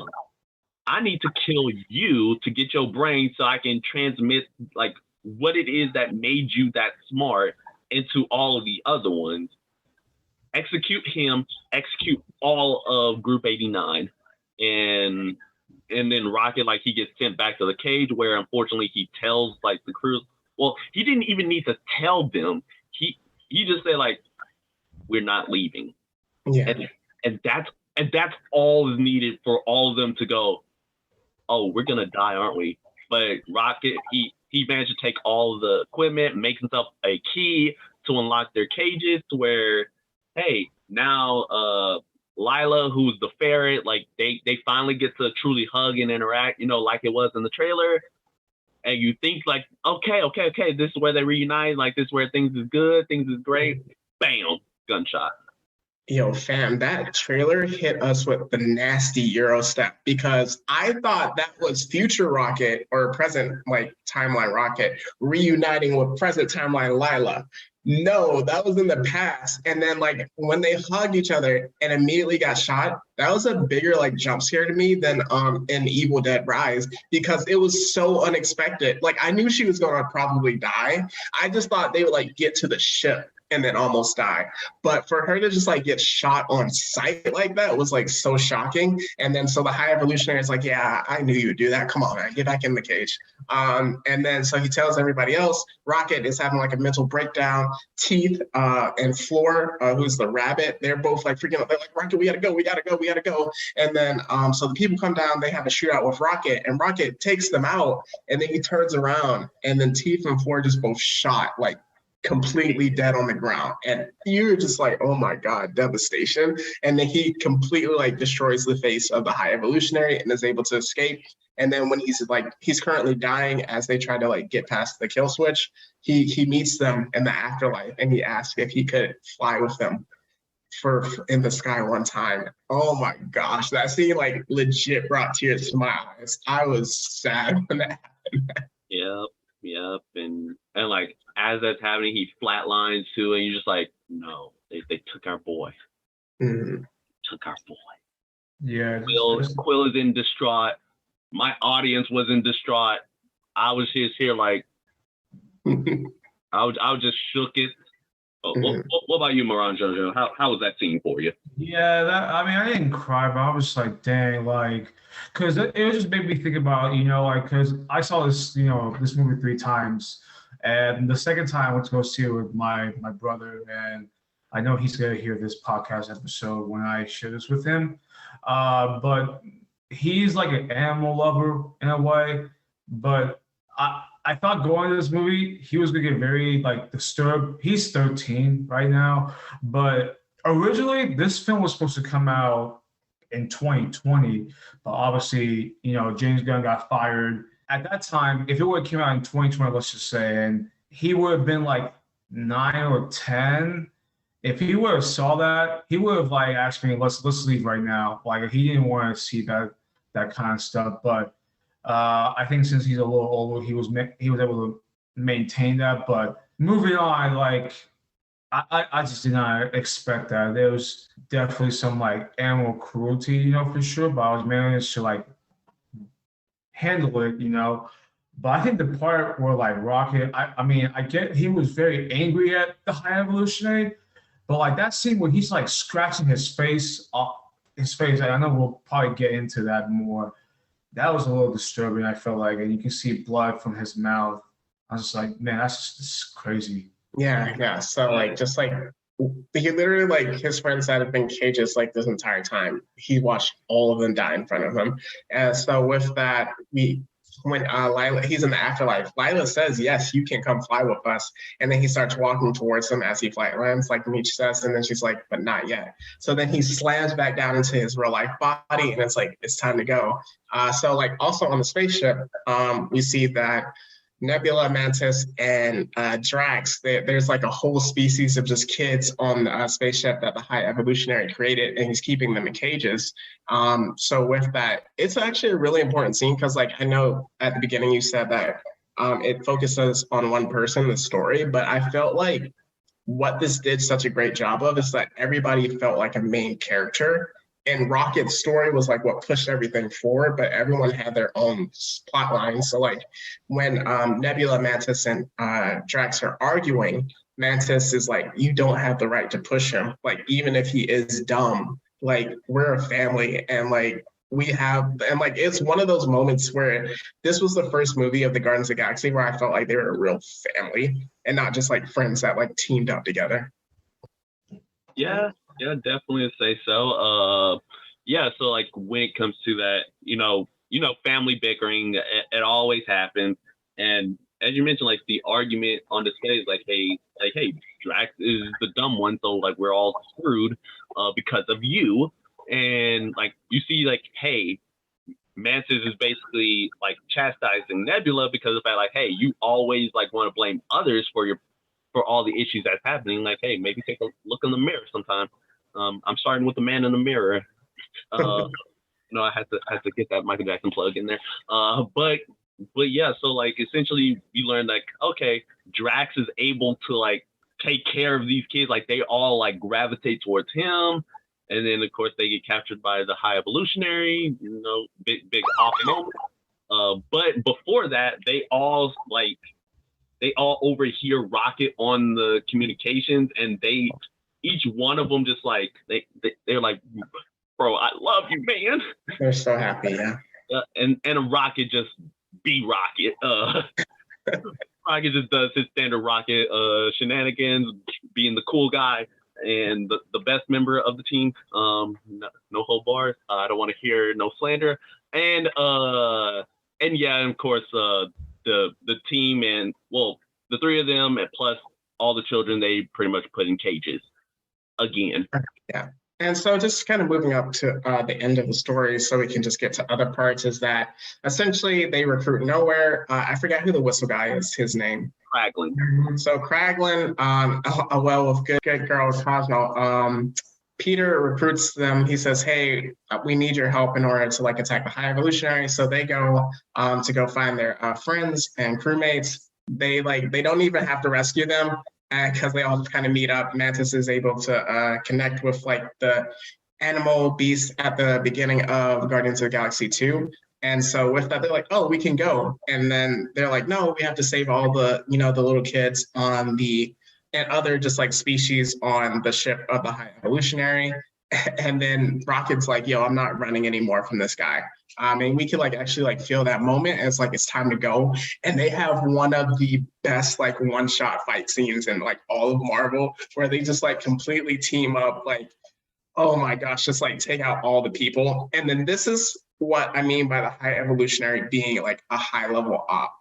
I need to kill you to get your brain so I can transmit like what it is that made you that smart into all of the other ones. Execute him, execute all of Group 89. And then Rocket, like he gets sent back to the cage where unfortunately he tells like the crew, well, he didn't even need to tell them. He just said like, we're not leaving. Yeah. And that's all is needed for all of them to go, oh, we're gonna die, aren't we? But Rocket, he managed to take all of the equipment, make himself a key to unlock their cages to where, hey, now Lila, who's the ferret, like they finally get to truly hug and interact, like it was in the trailer. And you think like, okay, this is where they reunite, like this is where things is good, things is great. Bam, gunshot. Yo, fam, that trailer hit us with the nasty Euro step because I thought that was future Rocket or present like timeline Rocket reuniting with present timeline Lila. No, that was in the past. And then like when they hugged each other and immediately got shot, that was a bigger like jump scare to me than in Evil Dead Rise because it was so unexpected. Like I knew she was gonna probably die. I just thought they would like get to the ship and then almost die. But for her to just like get shot on sight like that was like so shocking. And then so the High Evolutionary is like, yeah, I knew you would do that. Come on, man, get back in the cage. And then so he tells everybody else, Rocket is having like a mental breakdown. Teeth and Floor, who's the rabbit, they're both like freaking out. They're like, Rocket, we gotta go, we gotta go, we gotta go. And then so the people come down, they have a shootout with Rocket, and Rocket takes them out, and then he turns around, and then Teeth and Floor just both shot like completely dead on the ground, and you're just like, oh my god, devastation. And then he completely like destroys the face of the High Evolutionary and is able to escape. And then when he's currently dying as they try to like get past the kill switch, he meets them in the afterlife and he asks if he could fly with them for in the sky one time. Oh my gosh, that scene like legit brought tears to my eyes. I was sad when that happened. Yep. And like as that's happening, he flatlines too, and you're just like, no, they took our boy. Mm-hmm. Took our boy. Yeah. Quill is in distraught. My audience was in distraught. I was just here like, I was just shook it. What about you, Meron-JoJo? How was that scene for you? Yeah, I didn't cry, but I was like, dang, like, because it just made me think about, like, because I saw this, this movie 3 times, and the second time I went to go see it with my brother, and I know he's gonna hear this podcast episode when I share this with him, but he's like an animal lover in a way, but I thought going to this movie, he was gonna get very like disturbed. He's 13 right now, but originally this film was supposed to come out in 2020, but obviously, James Gunn got fired. At that time, if it would have came out in 2020, let's just say, and he would have been like 9 or 10, if he would have saw that, he would have like asked me, let's leave right now. Like he didn't want to see that kind of stuff, but I think since he's a little older, he was able to maintain that. But moving on, like I just did not expect that. There was definitely some like animal cruelty, for sure. But I was managed to like handle it, But I think the part where like Rocket, I get he was very angry at the High Evolutionary, but like that scene where he's like scratching his face, I know we'll probably get into that more. That was a little disturbing, I felt like, and you can see blood from his mouth. I was just like, man, that's just crazy. Yeah. So like, just like he literally like his friends had been cages like this entire time. He watched all of them die in front of him, and so with that, when Lila, he's in the afterlife, Lila says, yes, you can come fly with us. And then he starts walking towards them as he flight lands, like Meech says. And then she's like, but not yet. So then he slams back down into his real life body and it's like, it's time to go. So like also on the spaceship, we see that Nebula, Mantis, and Drax, there's like a whole species of just kids on the spaceship that the High Evolutionary created, and he's keeping them in cages. So with that, it's actually a really important scene because like I know at the beginning you said that it focuses on one person, the story, but I felt like what this did such a great job of is that everybody felt like a main character. And Rocket's story was like what pushed everything forward, but everyone had their own plot lines. So like when Nebula, Mantis, and Drax are arguing, Mantis is like, you don't have the right to push him. Like, even if he is dumb, like we're a family and like it's one of those moments where this was the first movie of the Guardians of the Galaxy where I felt like they were a real family and not just like friends that like teamed up together. Yeah, definitely say so. So like when it comes to that, family bickering, it always happens. And as you mentioned, like the argument on the stage, like, hey, Drax is the dumb one, so like we're all screwed because of you. And like you see, like, hey, Mantis is basically like chastising Nebula because of the fact, like, hey, you always like want to blame others for all the issues that's happening. Like, hey, maybe take a look in the mirror sometime. I'm starting with the man in the mirror. No, I had to get that Michael Jackson plug in there. But yeah, so like essentially you learn like, okay, Drax is able to like take care of these kids, like they all like gravitate towards him. And then of course they get captured by the High Evolutionary, big off moment. But before that, they all overhear Rocket on the communications, and each one of them just like they're like, bro, I love you, man. They're so happy, yeah. And Rocket just be Rocket. Rocket just does his standard Rocket shenanigans, being the cool guy and the best member of the team. No hold bars. I don't want to hear no slander. And yeah, and of course the team and the three of them and plus all the children they pretty much put in cages again. Yeah. And so just kind of moving up to the end of the story so we can just get to other parts is that essentially they recruit Nowhere. I forget who the whistle guy is, his name. Kraglin. So Kraglin, with good girl Cosmo, Peter recruits them. He says, hey, we need your help in order to like attack the High Evolutionary. So they go to go find their friends and crewmates. They don't even have to rescue them. Because they all kind of meet up. Mantis is able to connect with like the animal beast at the beginning of Guardians of the Galaxy 2. And so with that, they're like, oh, we can go. And then they're like, no, we have to save all the, the little kids and other just like species on the ship of the High Evolutionary. And then Rocket's like, yo, I'm not running anymore from this guy. And we could like actually like feel that moment. And it's like, it's time to go. And they have one of the best like one-shot fight scenes in like all of Marvel, where they just like completely team up, like, oh my gosh, just like take out all the people. And then this is what I mean by the High Evolutionary being like a high-level op.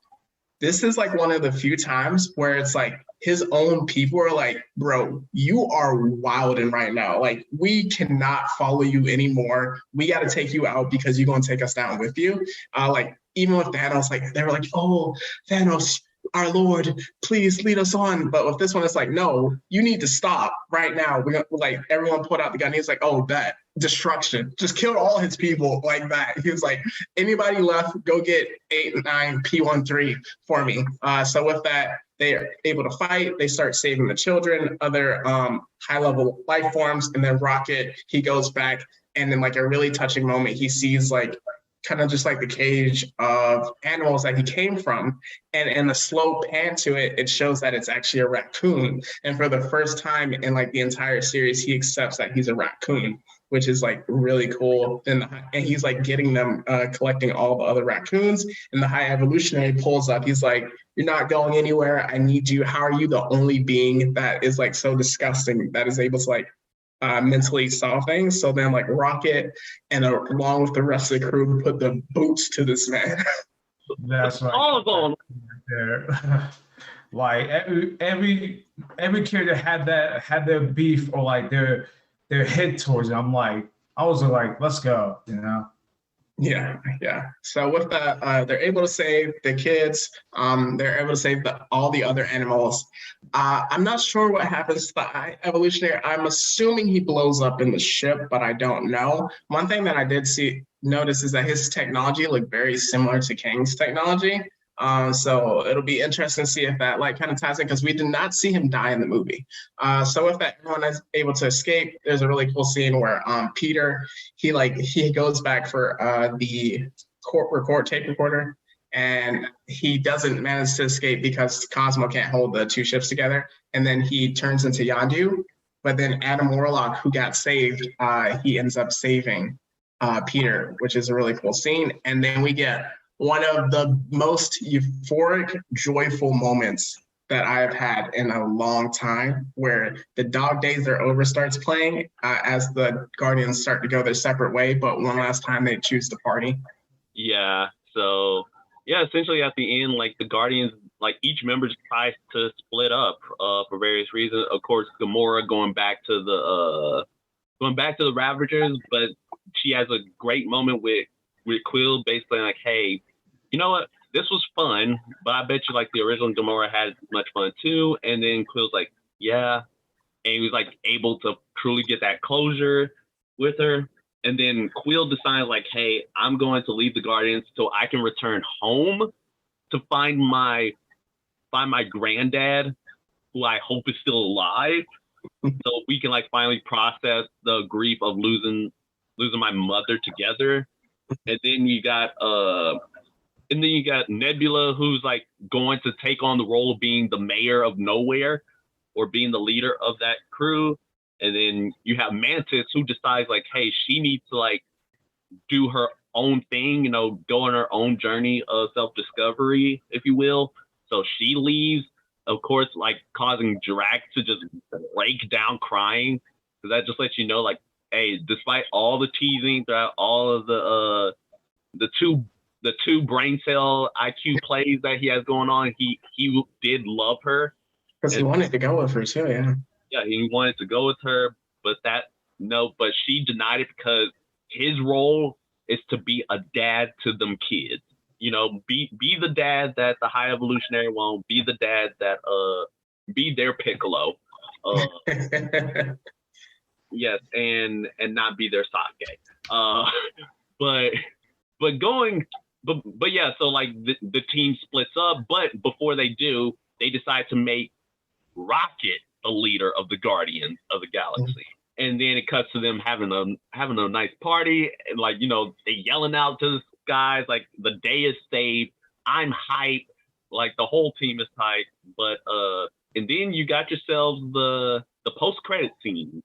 This is like one of the few times where it's like his own people are like, bro, you are wilding right now. Like, we cannot follow you anymore. We got to take you out because you're going to take us down with you. Like, even with Thanos, like, they were like, oh, Thanos, our Lord, please lead us on. But with this one, it's like, no, you need to stop right now. We're gonna, like, everyone put out the gun. He's like, oh, that destruction. Just killed all his people like that. He was like, anybody left, go get 8 and 9 P13 for me. So with that, they are able to fight. They start saving the children, other high-level life forms, and then Rocket, he goes back, and then like a really touching moment, he sees like kind of just like the cage of animals that he came from. And in the slow pan to it, it shows that it's actually a raccoon. And for the first time in like the entire series, he accepts that he's a raccoon, which is like really cool. And he's like getting them, collecting all the other raccoons. And the High Evolutionary pulls up. He's like, you're not going anywhere. I need you. How are you the only being that is like so disgusting that is able to like mentally solve things? So then like Rocket and along with the rest of the crew put the boots to this man. That's right. All of them. There. Like every character had their beef or like their hit towards it. I was like, let's go, Yeah. So with that, they're able to save the kids. They're able to save all the other animals. I'm not sure what happens to the High Evolutionary. I'm assuming he blows up in the ship, but I don't know. One thing that I did notice is that his technology looked very similar to Kang's technology. So it'll be interesting to see if that like kind of ties in, because we did not see him die in the movie. So with that, everyone is able to escape. There's a really cool scene where Peter, he goes back for the tape recorder, and he doesn't manage to escape because Cosmo can't hold the two ships together. And then he turns into Yondu, but then Adam Warlock, who got saved, he ends up saving Peter, which is a really cool scene. And then we get one of the most euphoric, joyful moments that I've had in a long time, where the Dog Days Are Over starts playing as the Guardians start to go their separate way, but one last time they choose to party. Yeah, so yeah, essentially at the end, like the Guardians, like each member tries to split up for various reasons. Of course, Gamora going back to the Ravagers, but she has a great moment with Quill, basically like, hey, you know what? This was fun, but I bet you like the original Gamora had as much fun too. And then Quill's like, yeah, and he was like able to truly get that closure with her. And then Quill decides like, hey, I'm going to leave the Guardians so I can return home to find my granddad, who I hope is still alive, so we can like finally process the grief of losing my mother together. And then you got Nebula, who's like going to take on the role of being the mayor of nowhere, or being the leader of that crew. And then you have Mantis, who decides like, hey, she needs to like do her own thing, you know, go on her own journey of self-discovery, if you will. So she leaves, of course, like causing Drax to just break down crying. So that just lets you know, like, hey, despite all the teasing throughout all of the two brain cell IQ plays that he has going on, he did love her. Because he wanted to go with her too, yeah. Yeah, he wanted to go with her, but she denied it because his role is to be a dad to them kids. You know, be the dad that the High Evolutionary won't, be the dad that be their Piccolo. Yes, and not be their Sasuke. But yeah, so like the team splits up, but before they do, they decide to make Rocket the leader of the Guardians of the Galaxy. And then it cuts to them having a nice party, and like, you know, they yelling out to the skies like the day is saved. I'm hyped, like the whole team is hyped. But and then you got yourselves the post-credit scene,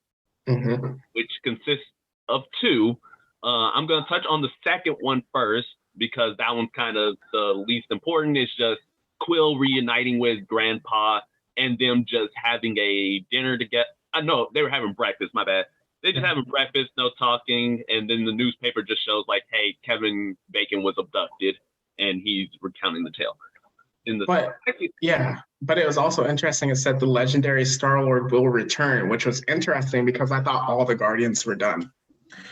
which consists of two. I'm gonna touch on the second one first because that one's kind of the least important. It's just Quill reuniting with Grandpa and them just having a dinner together. I know they were having breakfast, my bad. They just having breakfast, no talking, and then the newspaper just shows like, hey, Kevin Bacon was abducted and he's recounting the tale. But it was also interesting. It said the legendary Star-Lord will return, which was interesting because I thought all the Guardians were done.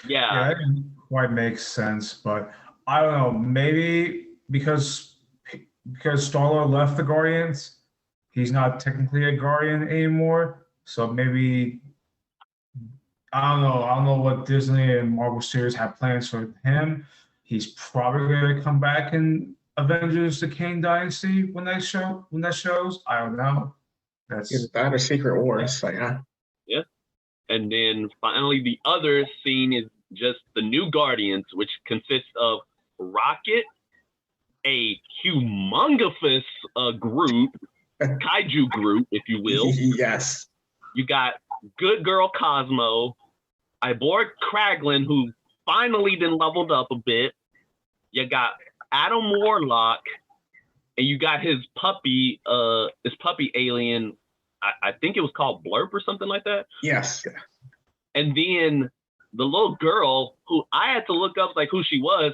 Yeah, that didn't quite make sense, but I don't know, maybe because Star-Lord left the Guardians, he's not technically a Guardian anymore. So maybe, I don't know what Disney and Marvel Studios have plans for him. He's probably going to come back in Avengers: The Kang Dynasty when that shows. I don't know. That's either that or Secret Wars. So yeah. Yeah. And then finally, the other scene is just the new Guardians, which consists of Rocket, a humongous group, kaiju group, if you will. Yes. You got Good Girl Cosmo, Iborg Kraglin, who finally been leveled up a bit. You got Adam Warlock, and you got his puppy alien. I think it was called Blurp or something like that. Yes. And then the little girl, who I had to look up like who she was,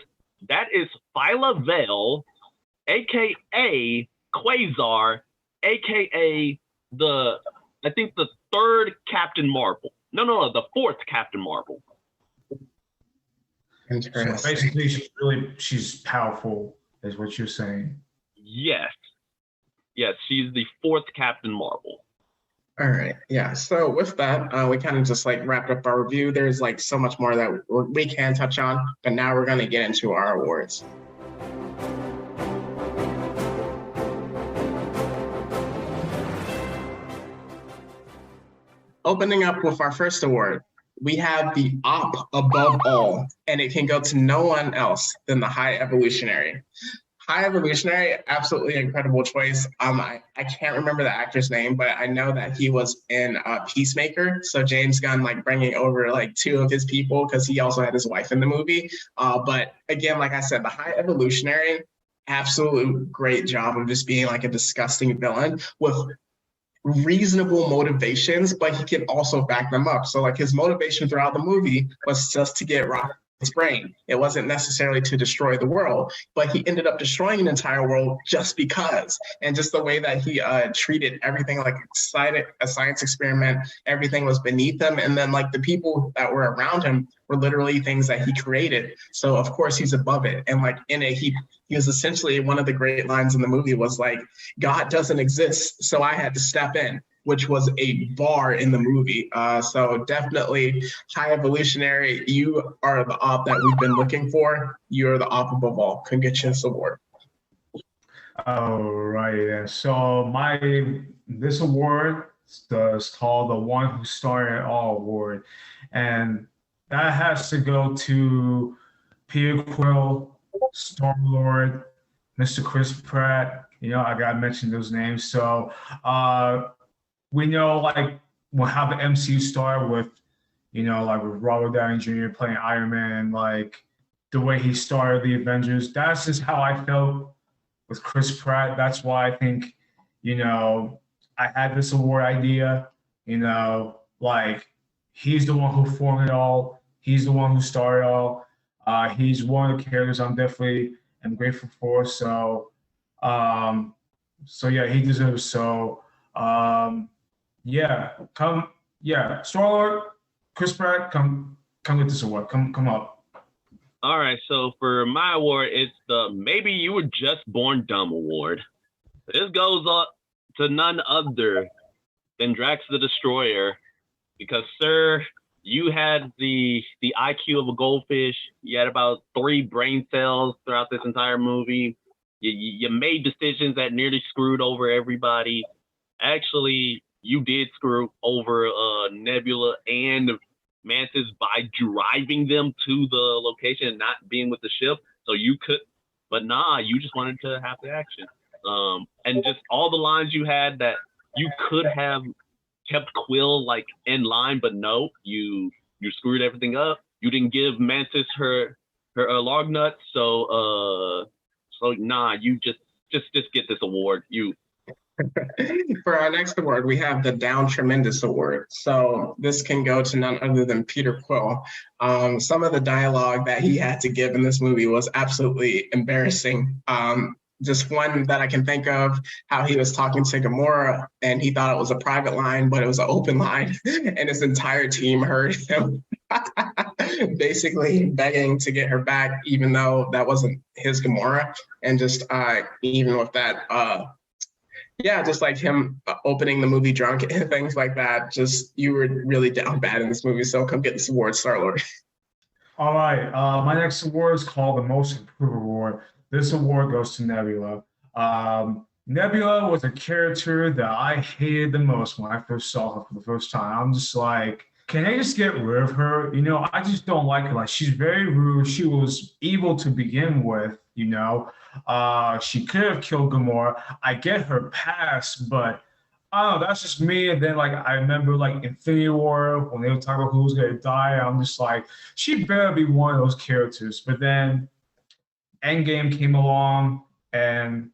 that is Phyla Vale, aka Quasar, aka the third Captain Marvel. No, the fourth Captain Marvel. Interesting. So basically, she's powerful, is what you're saying. Yes, she's the fourth Captain Marvel. All right, yeah. So with that, we kind of just like wrapped up our review. There's like so much more that we can touch on, but now we're going to get into our awards. Opening up with our first award, we have the Op Above All, and it can go to no one else than the High Evolutionary. High Evolutionary, absolutely incredible choice. I can't remember the actor's name, but I know that he was in Peacemaker. So James Gunn like bringing over like two of his people because he also had his wife in the movie. But again, like I said, the High Evolutionary, absolute great job of just being like a disgusting villain with reasonable motivations, but he can also back them up. So like his motivation throughout the movie was just to get Rocket's brain. It wasn't necessarily to destroy the world, but he ended up destroying an entire world just because. And just the way that he treated everything like a science experiment, everything was beneath him. And then like the people that were around him were literally things that he created. So of course he's above it. And like in it, he was essentially, one of the great lines in the movie was like, God doesn't exist, so I had to step in. which was a bar in the movie. So definitely high evolutionary. You are the op that we've been looking for. You're the op above all. Can get you this award. All right. Yeah. So this award is called the One Who Started It All Award, and that has to go to Peter Quill, Star-Lord, Mr. Chris Pratt. I gotta mention those names. So we know like how the MCU started with, like with Robert Downey Jr. playing Iron Man, and like the way he started the Avengers. That's just how I felt with Chris Pratt. That's why I think, I had this award idea. Like he's the one who formed it all. He's the one who started it all. He's one of the characters I'm definitely am grateful for. So, yeah, he deserves. So, Star-Lord, Chris Pratt, come get this award. Come up. All right, so for my award, it's the Maybe You Were Just Born Dumb award. This goes up to none other than Drax the Destroyer, because, sir, you had the IQ of a goldfish. You had about 3 brain cells throughout this entire movie. You made decisions that nearly screwed over everybody. Actually, you did screw over Nebula and Mantis by driving them to the location and not being with the ship. So you could, but nah, you just wanted to have the action. And just all the lines you had that you could have kept Quill like in line, but no, you screwed everything up. You didn't give Mantis her log nuts. So nah, you just get this award. For our next award, we have the Down Tremendous Award. So this can go to none other than Peter Quill. Some of the dialogue that he had to give in this movie was absolutely embarrassing. Just one that I can think of, how he was talking to Gamora and he thought it was a private line, but it was an open line, and his entire team heard him basically begging to get her back, even though that wasn't his Gamora. And just even with that, just like him opening the movie drunk and things like that, just you were really down bad in this movie. So come get this award, Star-Lord. All right. My next award is called the Most Improved Award. This award goes to Nebula. Nebula was a character that I hated the most when I first saw her for the first time. I'm just like, can I just get rid of her? I just don't like her. Like, she's very rude. She was evil to begin with, She could have killed Gamora. I get her past, but I don't know, that's just me. And then, like, I remember, like, Infinity War, when they were talking about who was going to die, I'm just like, she better be one of those characters. But then Endgame came along, and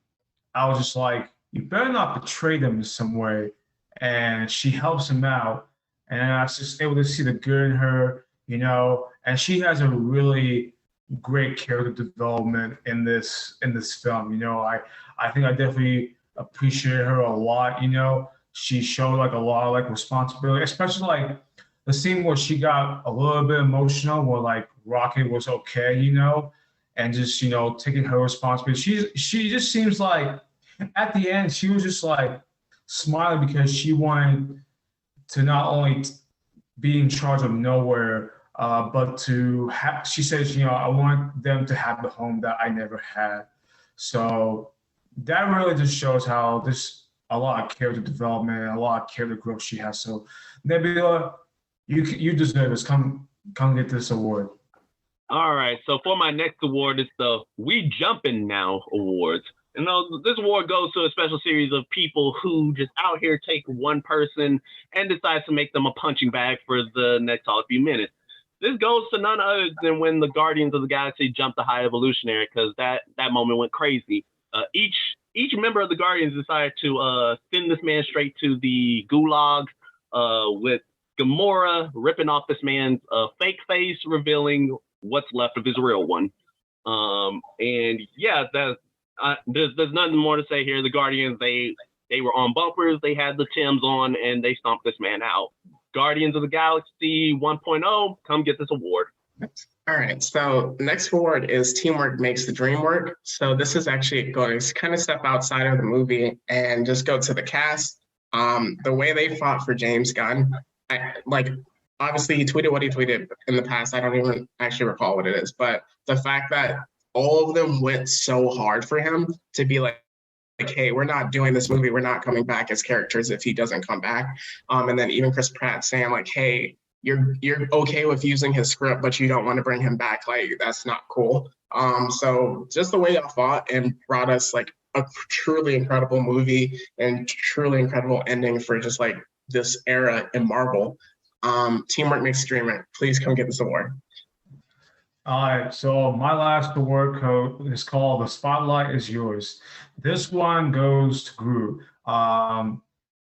I was just like, you better not betray them in some way. And she helps him out. And I was just able to see the good in her, and she has a really great character development in this film. I think I definitely appreciate her a lot. She showed like a lot of like responsibility, especially like the scene where she got a little bit emotional, where like Rocket was okay, and just taking her responsibility. She just seems like at the end she was just like smiling because she wanted to not only be in charge of nowhere, but to have, she says, I want them to have the home that I never had. So that really just shows how there's a lot of character development and a lot of character growth she has. So Nebula, you deserve this. Come get this award. All right. So for my next award, it's the We Jumpin' Now Awards. This award goes to a special series of people who just out here take one person and decide to make them a punching bag for the next few minutes. This goes to none other than when the Guardians of the Galaxy jumped the High Evolutionary, because that moment went crazy. Each member of the Guardians decided to send this man straight to the gulag, with Gamora ripping off this man's fake face, revealing what's left of his real one. And yeah, there's nothing more to say here. The Guardians, they were on bumpers, they had the Timbs on, and they stomped this man out. Guardians of the Galaxy 1.0, come get this award. All right, so next award is Teamwork Makes the Dream Work. So this is actually going to kind of step outside of the movie and just go to the cast. The way they fought for James Gunn, obviously he tweeted what he tweeted in the past. I don't even actually recall what it is, but the fact that all of them went so hard for him to be like, hey, we're not doing this movie. We're not coming back as characters if he doesn't come back. And then even Chris Pratt saying like, hey, you're okay with using his script, but you don't want to bring him back. Like, that's not cool. So just the way y'all fought and brought us like a truly incredible movie and truly incredible ending for just like this era in Marvel. Teamwork makes the dream work. Please come get this award. All right, so my last award code is called "The Spotlight Is Yours." This one goes to Groot. I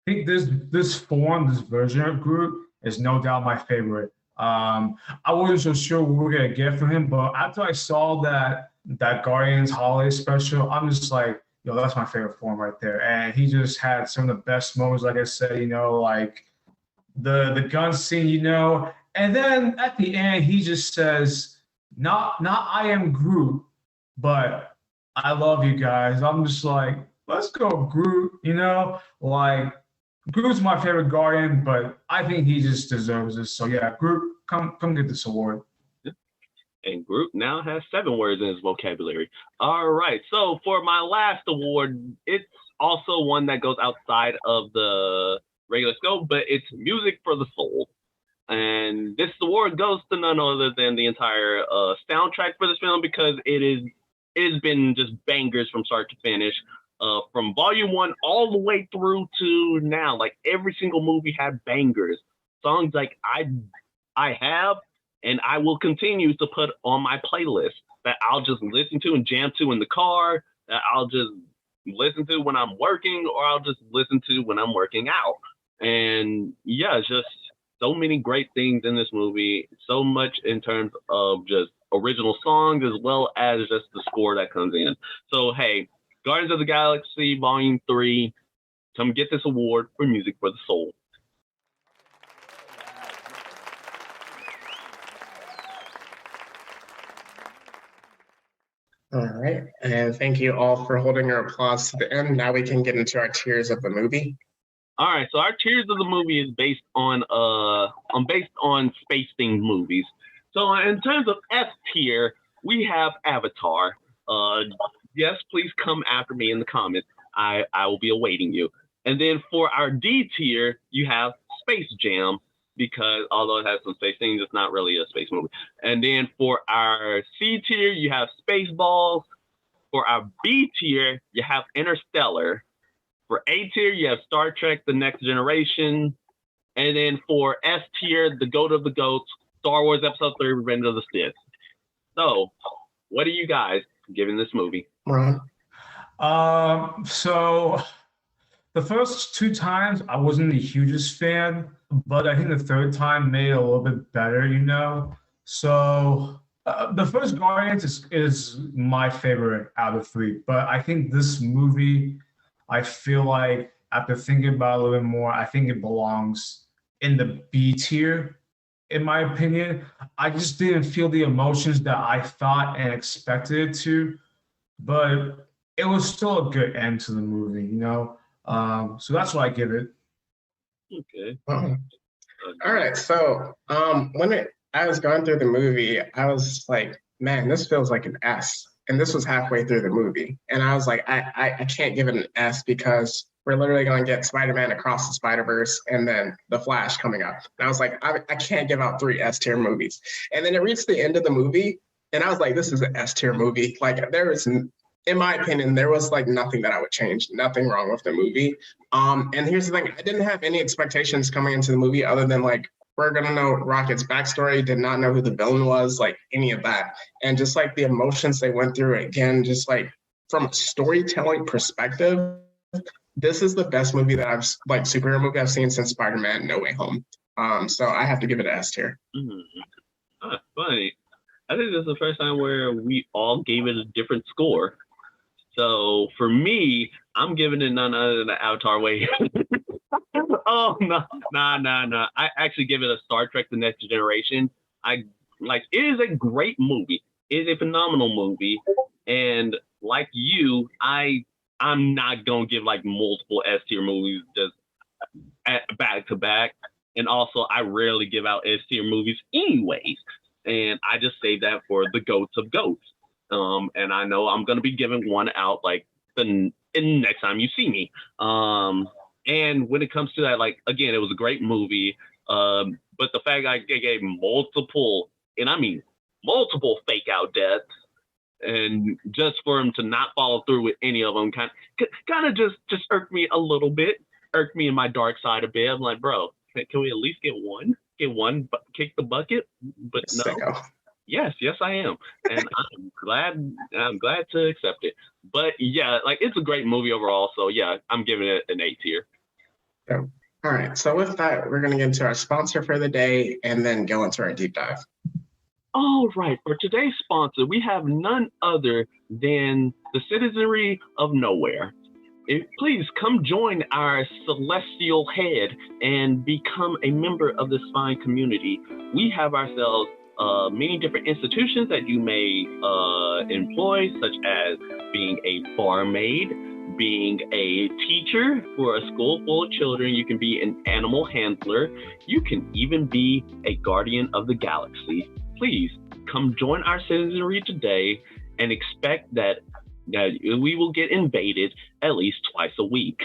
think this version of Groot is no doubt my favorite. I wasn't so sure what we were gonna get from him, but after I saw that Guardians holiday special, I'm just like, yo, that's my favorite form right there. And he just had some of the best moments, like I said, like the gun scene, and then at the end he just says, not I am Groot, but I love you guys. I'm just like, let's go Groot, like Groot's my favorite Guardian, but I think he just deserves this. So yeah, Groot, come get this award. And Groot now has 7 words in his vocabulary. All right, so for my last award, it's also one that goes outside of the regular scope, but it's Music for the Soul. And this award goes to none other than the entire soundtrack for this film, because it's been just bangers from start to finish, from volume 1 all the way through to now. Like every single movie had bangers, songs like I have and I will continue to put on my playlist that I'll just listen to and jam to in the car, that I'll just listen to when I'm working, or I'll just listen to when I'm working out. And yeah, just so many great things in this movie, so much in terms of just original songs as well as just the score that comes in. So hey, Guardians of the Galaxy Volume 3, come get this award for Music for the Soul. All right, and thank you all for holding your applause to the end. Now we can get into our tiers of the movie. All right, so our tiers of the movie is based on space themed movies. So in terms of S tier, we have Avatar. Yes, please come after me in the comments. I will be awaiting you. And then for our D tier, you have Space Jam, because although it has some space things, it's not really a space movie. And then for our C tier, you have Spaceballs. For our B tier, you have Interstellar. For A tier, you have Star Trek: The Next Generation. And then for S tier, the GOAT of the GOATs, Star Wars Episode 3, Revenge of the Sith. So, what are you guys giving this movie? Ron? So the first 2 times I wasn't the hugest fan, but I think the third time made it a little bit better, So the first Guardians is my favorite out of 3, but I think this movie, I feel like after thinking about it a little bit more, I think it belongs in the B tier, in my opinion. I just didn't feel the emotions that I thought and expected it to, but it was still a good end to the movie, So that's what I give it. Okay. All right, so when I was going through the movie, I was like, man, this feels like an S. And this was halfway through the movie. And I was like, I can't give it an S because we're literally going to get Spider-Man Across the Spider-Verse and then The Flash coming up. And I was like, I can't give out 3 S tier movies. And then it reached the end of the movie, and I was like, this is an S tier movie. Like, there is, in my opinion, there was like nothing that I would change, nothing wrong with the movie. And here's the thing, I didn't have any expectations coming into the movie other than like, we're going to know Rocket's backstory, did not know who the villain was, like any of that. And just like the emotions they went through, again, just like from a storytelling perspective, this is the best movie that superhero movie I've seen since Spider-Man No Way Home. So I have to give it an S tier. Funny. I think this is the first time where we all gave it a different score. So for me, I'm giving it none other than the Avatar way. Oh, no. I actually give it a Star Trek: The Next Generation. It is a great movie. It is a phenomenal movie. And like you, I'm not going to give like multiple S tier movies. Just back to back. And also, I rarely give out S tier movies anyways. And I just save that for the goats of goats. And I know I'm going to be giving one out like the next time you see me. And when it comes to that, like, again, it was a great movie. But the fact I gave multiple, and I mean multiple fake out deaths, and just for him to not follow through with any of them kind of just irked me a little bit, irked me in my dark side a bit. I'm like, bro, can we at least get one, kick the bucket? But no. Sicko. Yes, I am, and I'm glad to accept it. But yeah, like, it's a great movie overall. So yeah, I'm giving it an A tier. So, all right. So with that, we're going to get into our sponsor for the day and then go into our deep dive. All right. For today's sponsor, we have none other than the Citizenry of Nowhere. Please come join our celestial head and become a member of this fine community. We have ourselves many different institutions that you may employ, such as being a barmaid, being a teacher for a school full of children. You can be an animal handler. You can even be a guardian of the galaxy. Please come join our citizenry today and expect that we will get invaded at least twice a week.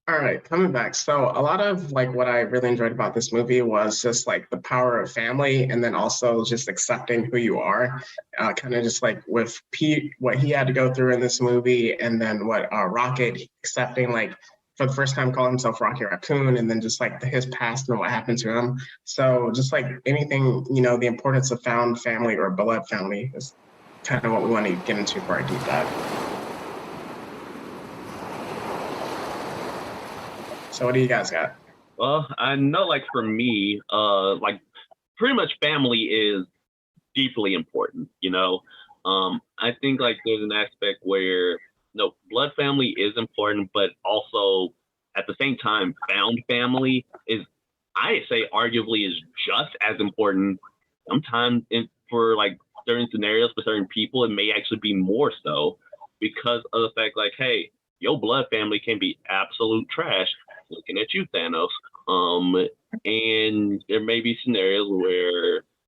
All right, coming back. So a lot of like what I really enjoyed about this movie was just like the power of family, and then also just accepting who you are. Kind of just like with Pete, what he had to go through in this movie, and then what Rocket accepting, like for the first time calling himself Rocky Raccoon, and then just like his past and what happened to him. So just like anything, the importance of found family or beloved family is kind of what we want to get into for our deep dive. So what do you guys got? Well, I know, like, for me, like, pretty much family is deeply important, I think, like, there's an aspect where, blood family is important, but also at the same time, found family is, I say, arguably is just as important. Sometimes for, like, certain scenarios, for certain people, it may actually be more so because of the fact, like, hey, your blood family can be absolute trash. Looking at you, Thanos. And there may be scenarios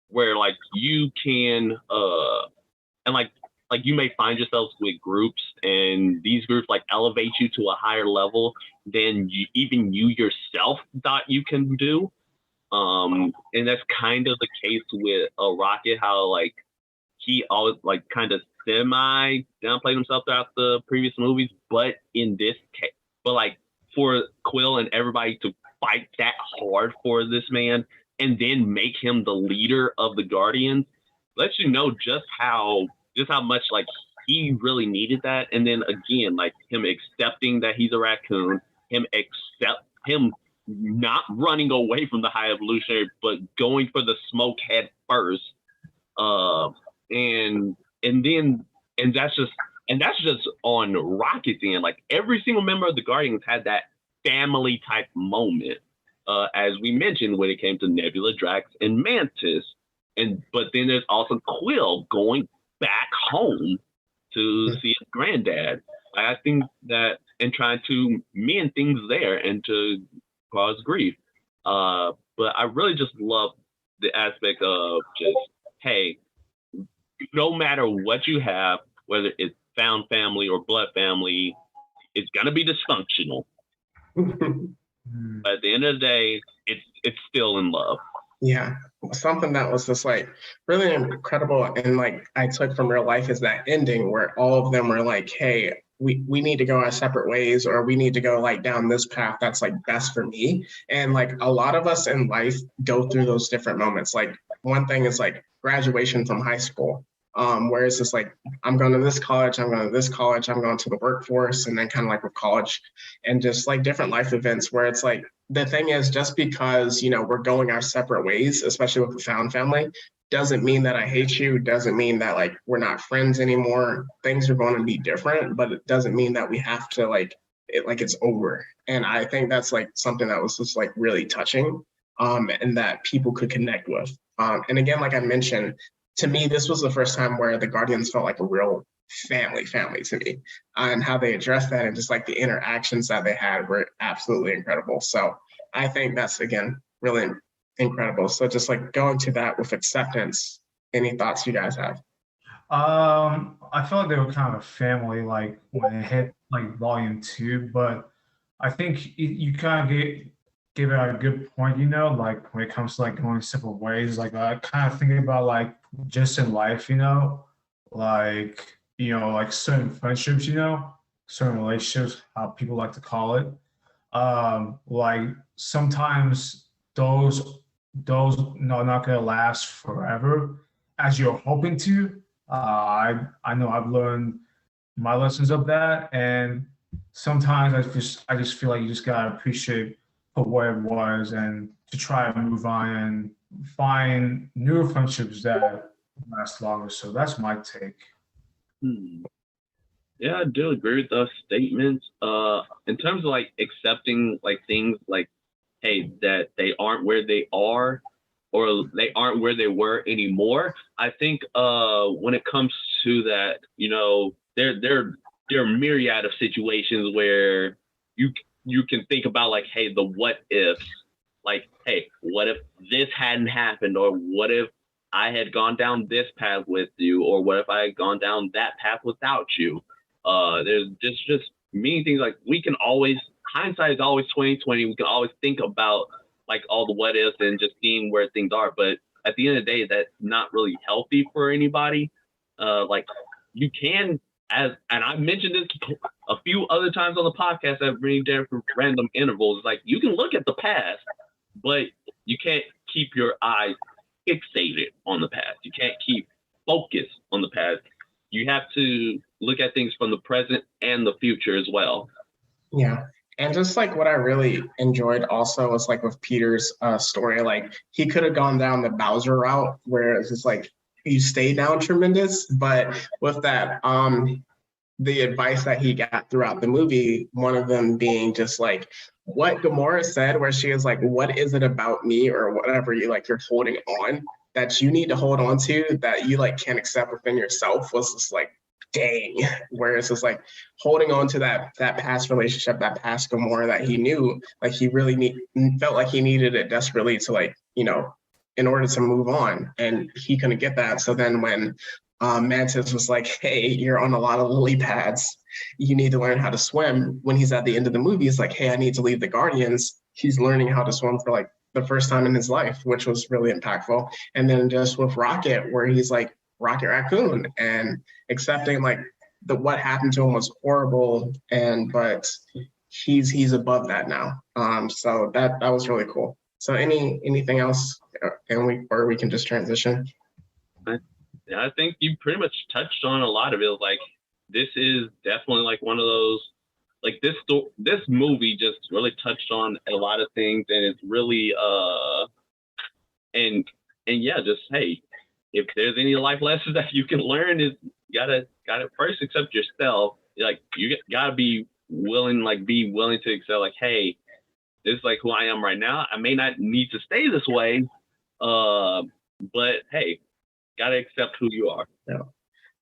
where like you can and like you may find yourselves with groups, and these groups like elevate you to a higher level than even you yourself thought you can do. And that's kind of the case with Rocket, how like he always like kind of semi downplayed himself throughout the previous movies, but in this case, but like for Quill and everybody to fight that hard for this man and then make him the leader of the Guardians lets you know just how much like he really needed that. And then again, like him accepting that he's a raccoon, him not running away from the High Evolutionary, but going for the smoke head first. And that's just on Rocket's end. Like every single member of the Guardians had that family type moment, as we mentioned when it came to Nebula, Drax, and Mantis. But then there's also Quill going back home to see his granddad. I think that, and trying to mend things there and to cause grief. But I really just love the aspect of just, hey, no matter what you have, whether it's found family or blood family, it's gonna be dysfunctional. But at the end of the day, it's still in love. Yeah, something that was just like really incredible and like I took from real life is that ending where all of them were like, hey, we need to go our separate ways, or we need to go like down this path that's like best for me. And like a lot of us in life go through those different moments. Like one thing is like graduation from high school, where it's just like, I'm going to this college, I'm going to this college, I'm going to the workforce, and then kind of like with college and just like different life events where it's like, the thing is just because, we're going our separate ways, especially with the found family, doesn't mean that I hate you, doesn't mean that like we're not friends anymore. Things are going to be different, but it doesn't mean that we have to it's over. And I think that's like something that was just like really touching, and that people could connect with. And again, like I mentioned, to me, this was the first time where the Guardians felt like a real family to me, and how they addressed that and just like the interactions that they had were absolutely incredible. So I think that's, again, really incredible. So just like going to that with acceptance, any thoughts you guys have? I felt like they were kind of a family, like when it hit like volume 2, but I think you kind of give it a good point, like when it comes to like going separate ways. Like I kind of think about like just in life, like like certain friendships, certain relationships, how people like to call it. Like sometimes those no not gonna last forever as you're hoping to. I know I've learned my lessons of that, and sometimes I just feel like you just gotta appreciate for what it was and to try and move on and find new friendships that last longer. So that's my take. Yeah, I do agree with those statements. In terms of like accepting like things like, hey, that they aren't where they are or they aren't where they were anymore. I think when it comes to that, there are myriad of situations where you can think about like, hey, the what ifs, like, hey, what if this hadn't happened, or what if I had gone down this path with you, or what if I had gone down that path without you? There's just many things. Like, we can always, hindsight is always 20/20. We can always think about like all the what ifs and just seeing where things are. But at the end of the day, that's not really healthy for anybody. Like, you can, and I've mentioned this a few other times on the podcast, I've been there for random intervals. Like, you can look at the past, but you can't keep your eyes fixated on the past. You can't keep focused on the past. You have to look at things from the present and the future as well. Yeah. And just like what I really enjoyed also was like with Peter's story, like he could have gone down the Bowser route where it's just like you stay down tremendous, but with that, the advice that he got throughout the movie, one of them being just like what Gamora said, where she is like, what is it about me or whatever you're holding on that you need to hold on to that you like can't accept within yourself, was just like, dang. Whereas it's like holding on to that past relationship, that past Gamora that he knew, like he really felt like he needed it desperately to like, in order to move on, and he couldn't get that. So then when Mantis was like, hey, you're on a lot of lily pads, you need to learn how to swim. When he's at the end of the movie, he's like, hey, I need to leave the Guardians. He's learning how to swim for like the first time in his life, which was really impactful. And then just with Rocket, where he's like Rocket Raccoon and accepting like what happened to him was horrible, but he's above that now. So that was really cool. So anything else, and we can just transition. Yeah, I think you pretty much touched on a lot of it. Like, this is definitely like one of those, like this movie just really touched on a lot of things, and it's really and yeah, just hey, if there's any life lessons that you can learn, is gotta first accept yourself. Like, you gotta be willing to accept like, hey, this is like who I am right now. I may not need to stay this way, but hey, gotta accept who you are. Yeah.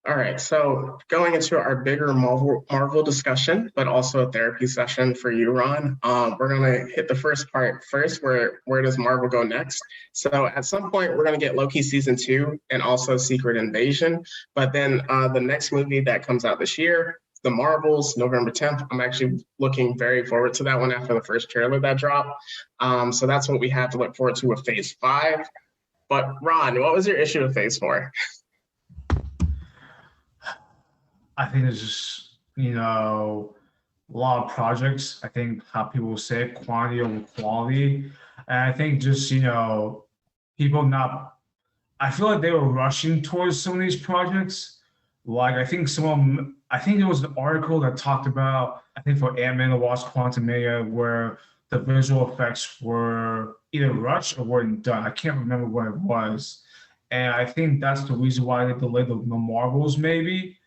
All right. So going into our bigger Marvel discussion, but also a therapy session for you, Ron. We're gonna hit the first part first. Where does Marvel go next? So at some point we're gonna get Loki season 2 and also Secret Invasion. But then the next movie that comes out this year, The Marvels, November 10th. I'm actually looking very forward to that one after the first trailer that dropped. So that's what we have to look forward to with Phase 5. But Ron, what was your issue with Phase 4? I think there's just, a lot of projects. I think how people will say quantity over quality. And I think just, people not, I feel like they were rushing towards some of these projects. Like, I think there was an article that talked about, I think for Ant-Man and the Wasp: Quantumania, where the visual effects were either rushed or weren't done. I can't remember what it was. And I think that's the reason why they delayed the Marvels, maybe.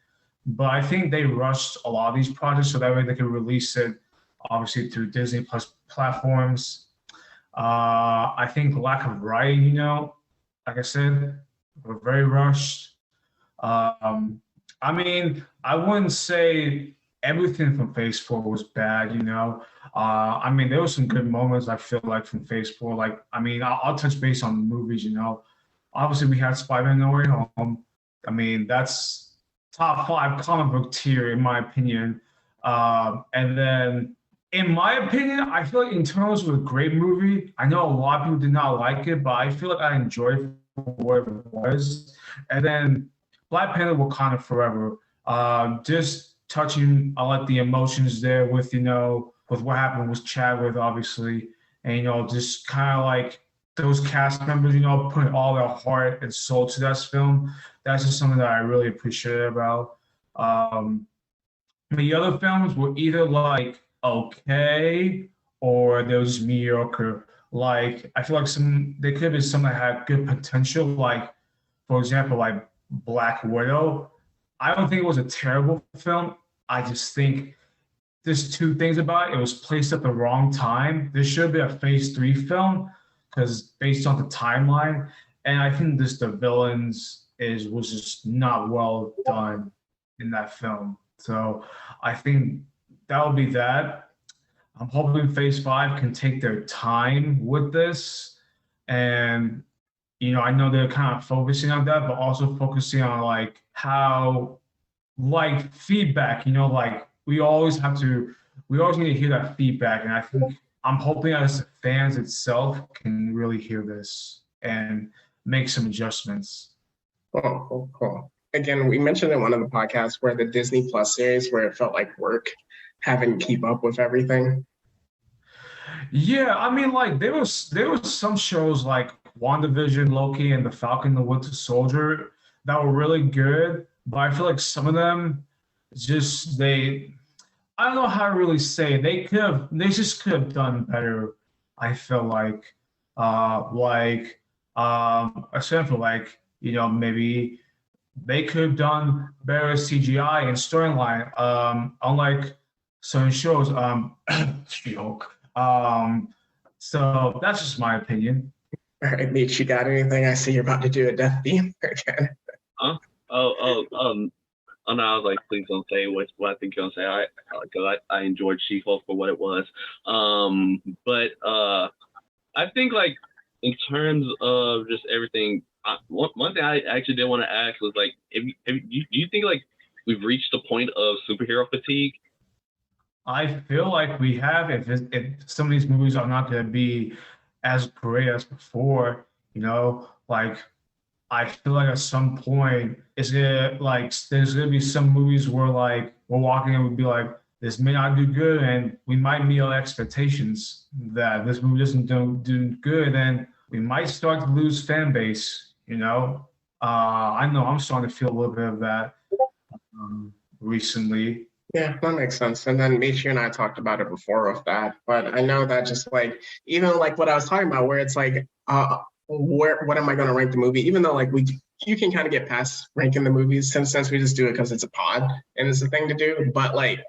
But I think they rushed a lot of these projects so that way they could release it, obviously, through Disney Plus platforms. I think lack of writing, like I said, were very rushed. I mean, I wouldn't say everything from Phase 4 was bad, you know. I mean, there were some good moments, I feel like, from Phase 4. Like, I mean, I'll touch base on the movies, you know. Obviously, we had Spider-Man No Way Home. I mean, that's top 5 comic book tier, in my opinion. And then, in my opinion, I feel like Eternals was a great movie. I know a lot of people did not like it, but I feel like I enjoyed it for what it was. And then Black Panther Wakanda Forever. Just touching on like the emotions there with, you know, with what happened with Chadwick, obviously. And, you know, just kind of like those cast members, you know, putting all their heart and soul to that film. That's just something that I really appreciate about. The other films were either like okay or they were just mediocre. Like I feel like there could be some that had good potential, like for example, like Black Widow. I don't think it was a terrible film. I just think there's two things about it. It was placed at the wrong time. There should be a Phase 3 film because based on the timeline, and I think the villains was just not well done in that film. So I think that would be that. I'm hoping Phase 5 can take their time with this. And, you know, I know they're kind of focusing on that, but also focusing on like how, like feedback, you know, like we always need to hear that feedback. And I think I'm hoping as fans itself can really hear this and make some adjustments. Cool. Again, we mentioned in one of the podcasts where the Disney Plus series where it felt like work having to keep up with everything. Yeah, I mean, like there was some shows like WandaVision, Loki, and The Falcon, the Winter Soldier that were really good, but I feel like some of them I don't know how to really say it. They just could have done better. I feel like except for like, you know, maybe they could have done better CGI and storyline. Unlike certain shows, She-Hulk. So that's just my opinion. All right, Meech, you got anything? I see you're about to do a death beam again. Huh? Oh, no, I was like, please don't say what I think you're gonna say. Because I enjoyed She-Hulk for what it was. But I think like in terms of just everything, one thing I actually did want to ask was like, do you think like we've reached a point of superhero fatigue? I feel like we have. If some of these movies are not going to be as great as before, you know, like I feel like at some point there's gonna be some movies where like we're walking and we'd be like, this may not do good, and we might meet our expectations that this movie doesn't do good, and we might start to lose fan base. You know, I know I'm starting to feel a little bit of that recently. Yeah, that makes sense. And then Michi and I talked about it before with that, but I know that just like even like what I was talking about, where it's like, what am I going to rank the movie? Even though like you can kind of get past ranking the movies since we just do it because it's a pod and it's a thing to do. But like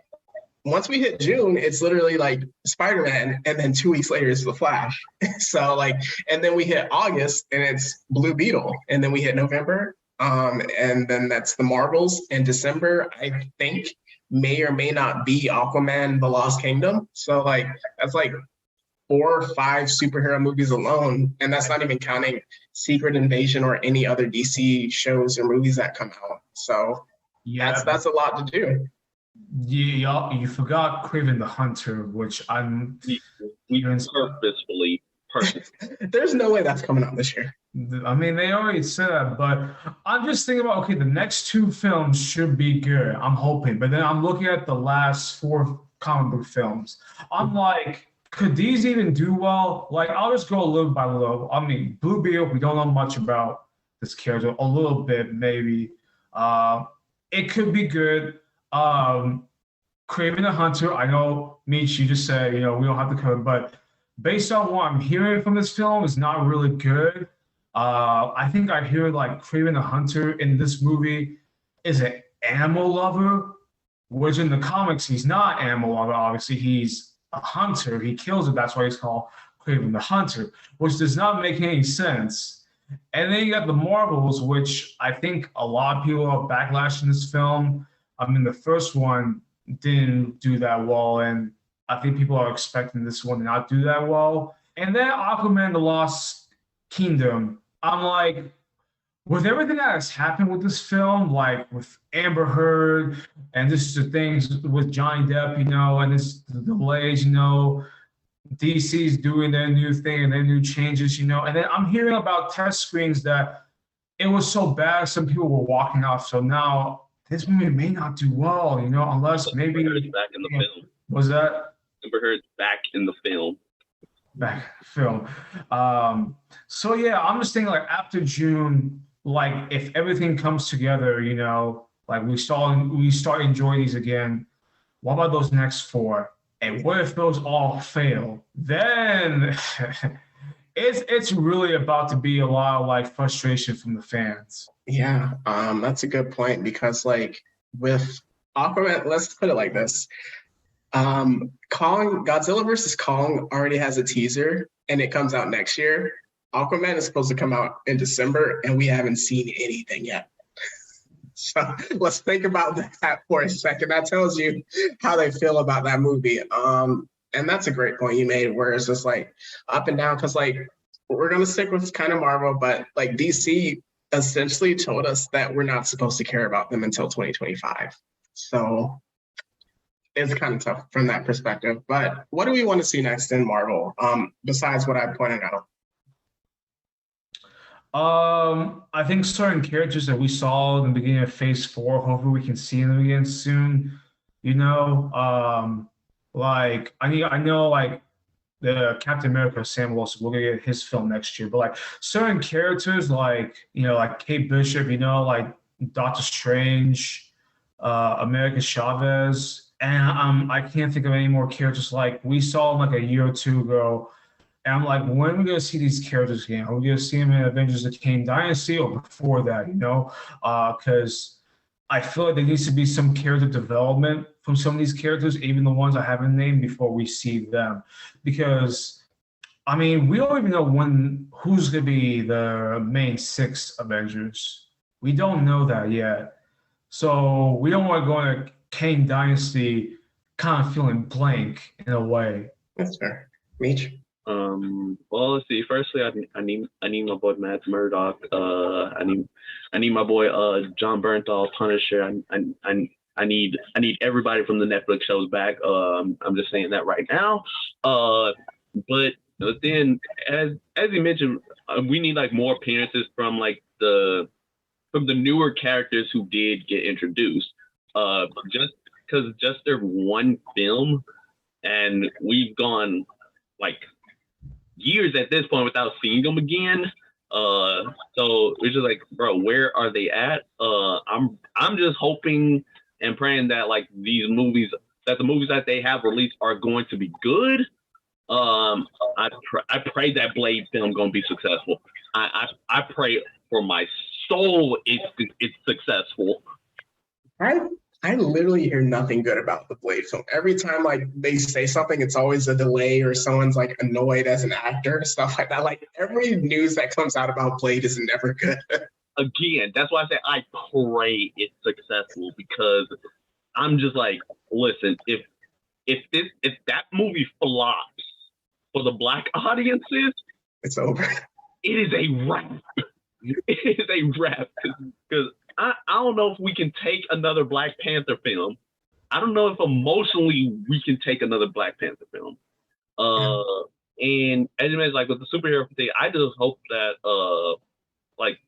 once we hit June, it's literally like Spider-Man, and then 2 weeks later it's The Flash. So like, and then we hit August and it's Blue Beetle, and then we hit November, and then that's the Marvels. And December, I think, may or may not be Aquaman: The Lost Kingdom. So like that's like 4 or 5 superhero movies alone, and that's not even counting Secret Invasion or any other DC shows or movies that come out. So yeah, that's a lot to do. Yeah, you forgot Kraven the Hunter, which we purposefully. There's no way that's coming out this year. I mean, they already said that, but I'm just thinking about, okay, the next 2 films should be good. I'm hoping, but then I'm looking at the last 4 comic book films. I'm like, could these even do well? Like, I'll just go a little by little. I mean, Blue Beetle, we don't know much about this character, a little bit maybe. It could be good. Kraven the Hunter, I know, Meech, you just said, you know, we don't have to cover, but based on what I'm hearing from this film, is not really good. I think I hear like Kraven the Hunter in this movie is an animal lover, which in the comics he's not an animal lover. Obviously, he's a hunter. He kills it. That's why he's called Kraven the Hunter, which does not make any sense. And then you got the Marvels, which I think a lot of people are backlashing this film. I mean, the first one didn't do that well, and I think people are expecting this one to not do that well. And then Aquaman: The Lost Kingdom. I'm like, with everything that has happened with this film, like with Amber Heard and just the things with Johnny Depp, and this the delays, DC's doing their new thing and their new changes, and then I'm hearing about test screens that it was so bad, some people were walking off. So now this movie may not do well, unless maybe back in the film. Was that Amber Heard's back in the film? Back film. So yeah, I'm just thinking like after June, like if everything comes together, like we start enjoying these again. What about those next four? And what if those all fail? Then it's really about to be a lot of like frustration from the fans. Yeah, that's a good point because like with Aquaman, let's put it like this. Godzilla versus Kong already has a teaser and it comes out next year. Aquaman is supposed to come out in December and we haven't seen anything yet. So let's think about that for a second. That tells you how they feel about that movie. And that's a great point you made where it's just like up and down because like we're going to stick with kind of Marvel, but like DC essentially told us that we're not supposed to care about them until 2025. So it's kind of tough from that perspective. But what do we want to see next in Marvel besides what I pointed out? I think certain characters that we saw in the beginning of Phase 4, hopefully we can see them again soon. Like I know like the Captain America Sam Wilson, we're gonna get his film next year. But like certain characters like like Kate Bishop, like Doctor Strange, America Chavez, and I can't think of any more characters like we saw them like a year or two ago. And I'm like, when are we going to see these characters again? Are we going to see them in Avengers: The Kang Dynasty or before that, Because I feel like there needs to be some character development from some of these characters, even the ones I haven't named, before we see them. Because, I mean, we don't even know who's going to be the main 6 Avengers. We don't know that yet. So we don't want to go into Kang Dynasty kind of feeling blank in a way. That's fair. Meech? Well, let's see. Firstly, I need my boy Matt Murdock. I need my boy John Bernthal, Punisher. I need everybody from the Netflix shows back. I'm just saying that right now. But then as you mentioned, we need like more appearances from like the newer characters who did get introduced. Just because they're one film, and we've gone like years at this point without seeing them again. So it's just like, bro, where are they at? I'm just hoping and praying that like the movies that they have released are going to be good. I pray that Blade film gonna be successful. I pray for my soul it's successful. I literally hear nothing good about the Blade film. Every time like they say something, it's always a delay or someone's like annoyed as an actor, stuff like that. Like every news that comes out about Blade is never good. Again, that's why I say I pray it's successful because I'm just like, listen, if that movie flops for the Black audiences, it's over. It is a wrap. It is a wrap because I don't know if we can take another Black Panther film. I don't know if emotionally we can take another Black Panther film. And as you mentioned, like with the superhero thing, I just hope that, like,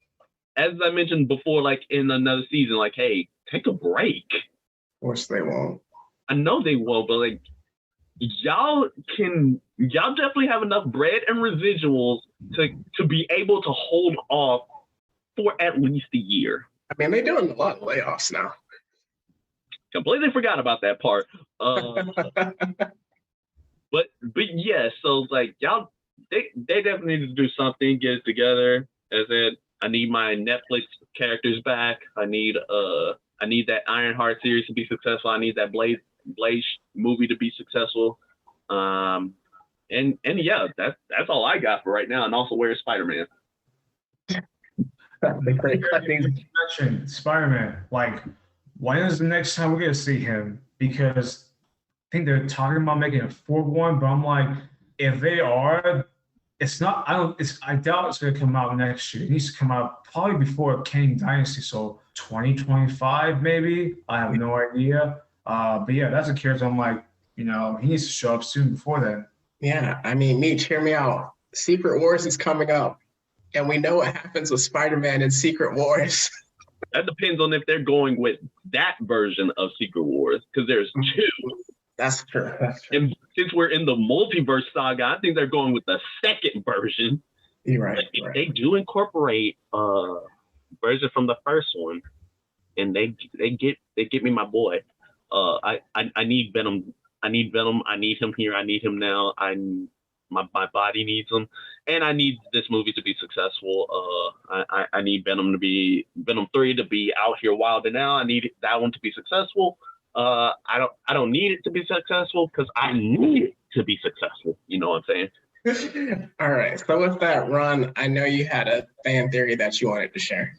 as I mentioned before, like in another season, like, hey, take a break. Of course they won't. I know they won't, but like, y'all definitely have enough bread and residuals to be able to hold off for at least a year. I mean, they're doing a lot of layoffs now. Completely forgot about that part. But yeah, so like y'all, they definitely need to do something, get it together. As I said, I need my Netflix characters back. I need that Ironheart series to be successful. I need that Blade movie to be successful. And yeah, that's all I got for right now. And also, where's Spider-Man? The great questions. Mentioned Spider-Man. Like, when is the next time we're gonna see him? Because I think they're talking about making a fourth one, but I'm like, if they are, it's not. I doubt it's gonna come out next year. It needs to come out probably before Kang Dynasty, so 2025 maybe. I have no idea. But yeah, that's a character. I'm like, he needs to show up soon before then. Yeah, I mean, Meech, hear me out. Secret Wars is coming up, and we know what happens with Spider-Man in Secret Wars. That depends on if they're going with that version of Secret Wars, because there's two. That's true. And since we're in the multiverse saga, I think they're going with the second version. You're right. But they do incorporate version from the first one, and they get me my boy. I need Venom. I need Venom. I need him here. I need him now. My body needs him, and I need this movie to be successful. I need Venom 3 to be out here wilding out. I need that one to be successful. I don't need it to be successful because I need it to be successful. You know what I'm saying? All right. So with that, Ron, I know you had a fan theory that you wanted to share.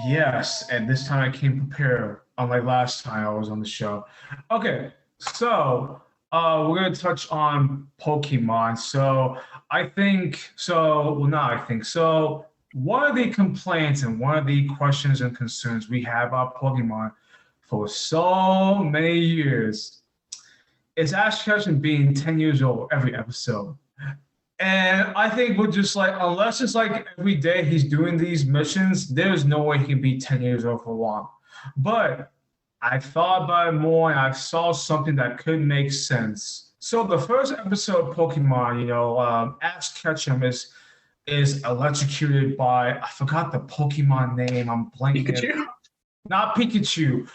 Yes, and this time I came prepared, unlike last time I was on the show. Okay, so we're going to touch on Pokemon. So one of the complaints and one of the questions and concerns we have about Pokemon for so many years is Ash Ketchum being 10 years old every episode. And I think we're just like, unless it's like every day he's doing these missions, there's no way he can be 10 years old for long. But I thought about it more and I saw something that could make sense. So the first episode of Pokemon, Ash Ketchum is electrocuted by, I forgot the Pokemon name, I'm blanking. Pikachu? Not Pikachu.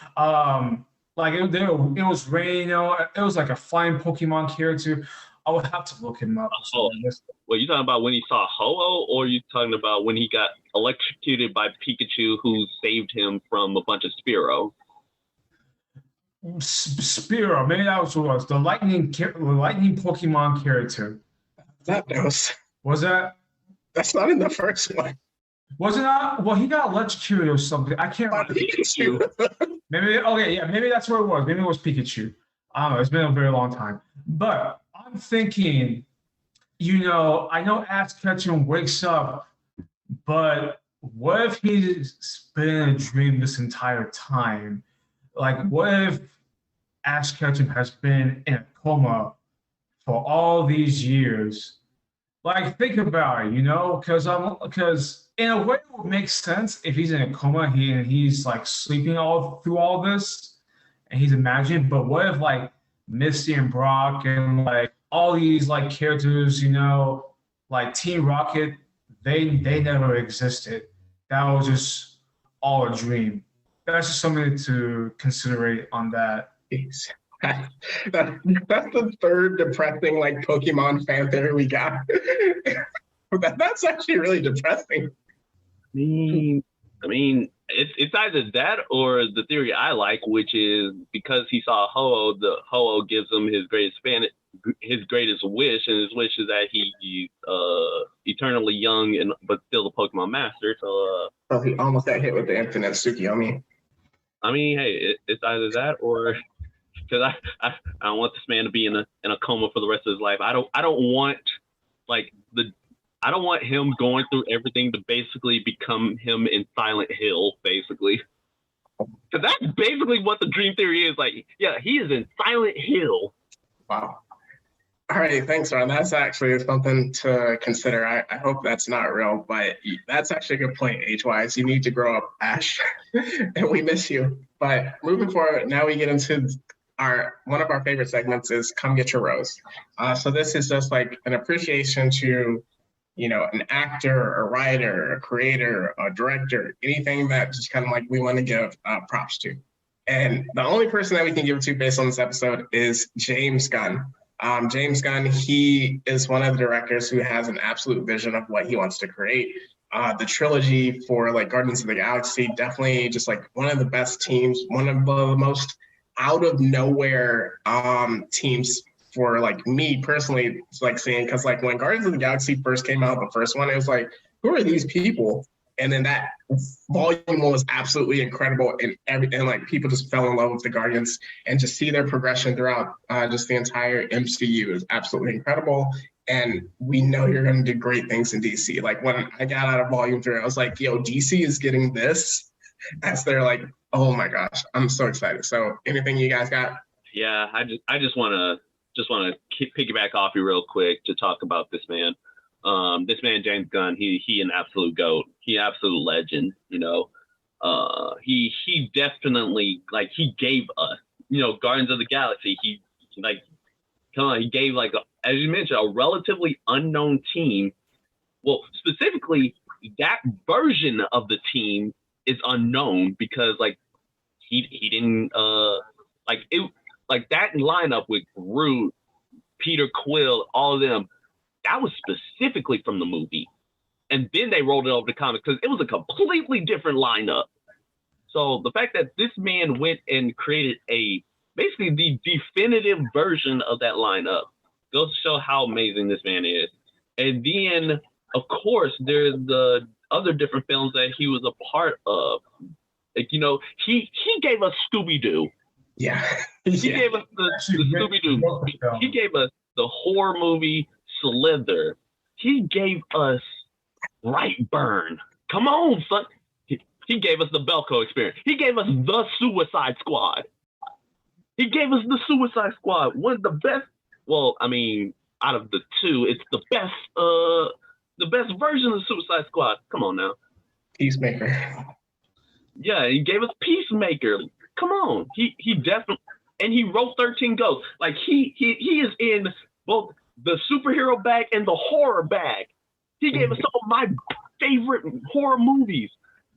It was raining, it was like a flying Pokemon character. I would have to look him up. Well, you talking about when he saw Ho-Oh, or you talking about when he got electrocuted by Pikachu, who saved him from a bunch of Spearow? Spearow, maybe that was what it was. The lightning Pokemon character. That knows. Was that? That's not in the first one. Was it not? Well, he got electrocuted or something. I can't remember. Pikachu. Maybe that's where it was. Maybe it was Pikachu. I don't know. It's been a very long time. But I'm thinking, I know Ash Ketchum wakes up, but what if he's been in a dream this entire time? Like, what if Ash Ketchum has been in a coma for all these years? Like, think about it, because in a way it would make sense if he's in a coma and he's like sleeping all through all this and he's imagining. But what if like Misty and Brock and like all these like characters, like Team Rocket, they never existed. That was just all a dream. That's just something to consider on that. That's the third depressing like Pokemon fan theory we got. That's actually really depressing. I mean, it's either that or the theory I like, which is because he saw Ho-Oh, the Ho-Oh gives him his greatest wish, and his wish is that he's eternally young but still the Pokemon master. So he almost got hit with the infinite Tsukiyomi. I mean, hey, it's either that or because I don't want this man to be in a coma for the rest of his life. I don't want him going through everything to basically become him in Silent Hill, basically. Because that's basically what the dream theory is. Like, yeah, he is in Silent Hill. Wow. All right, thanks, Ron. That's actually something to consider. I hope that's not real, but that's actually a good point, age-wise. You need to grow up, Ash, and we miss you. But moving forward, now we get into one of our favorite segments is Come Get Your Rose. So this is just like an appreciation to an actor, a writer, a creator, a director, anything that just kind of like we want to give props to. And the only person that we can give it to based on this episode is James Gunn. James Gunn, he is one of the directors who has an absolute vision of what he wants to create. The trilogy for like Guardians of the Galaxy, definitely just like one of the best teams, one of the most out of nowhere teams for like me personally, it's like seeing, because like when Guardians of the Galaxy first came out, the first one, it was like, who are these people? And then that volume one was absolutely incredible, and like people just fell in love with the Guardians, and just see their progression throughout just the entire MCU is absolutely incredible. And we know you're going to do great things in DC. Like when I got out of volume 3, I was like, yo, DC is getting this. As they're like, oh my gosh, I'm so excited. So anything you guys got? Yeah, I just want to piggyback off you real quick to talk about this man. This man, James Gunn, he an absolute GOAT. He an absolute legend, you know. He definitely, like, he gave us, you know, Guardians of the Galaxy. He, like, he gave, like, as you mentioned, a relatively unknown team. Well, specifically, that version of the team is unknown because, like, he didn't, like that lineup with Groot, Peter Quill, all of them, that was specifically from the movie. And then they rolled it over to comics because it was a completely different lineup. So the fact that this man went and created basically the definitive version of that lineup goes to show how amazing this man is. And then, of course, there's the other different films that he was a part of. Like, you know, he gave us Scooby-Doo. Yeah. He gave us the Scooby-Doo. He gave us the horror movie Slither. He gave us Brightburn. Come on, son. He gave us the Belko Experience. He gave us the Suicide Squad. He gave us the Suicide Squad. One of the best. Well, I mean, out of the two, it's the best version of the Suicide Squad. Come on now. Peacemaker. Yeah, he gave us Peacemaker. Come on. He definitely, and he wrote 13 Ghosts. Like he is in both the superhero bag and the horror bag. He gave us some of my favorite horror movies.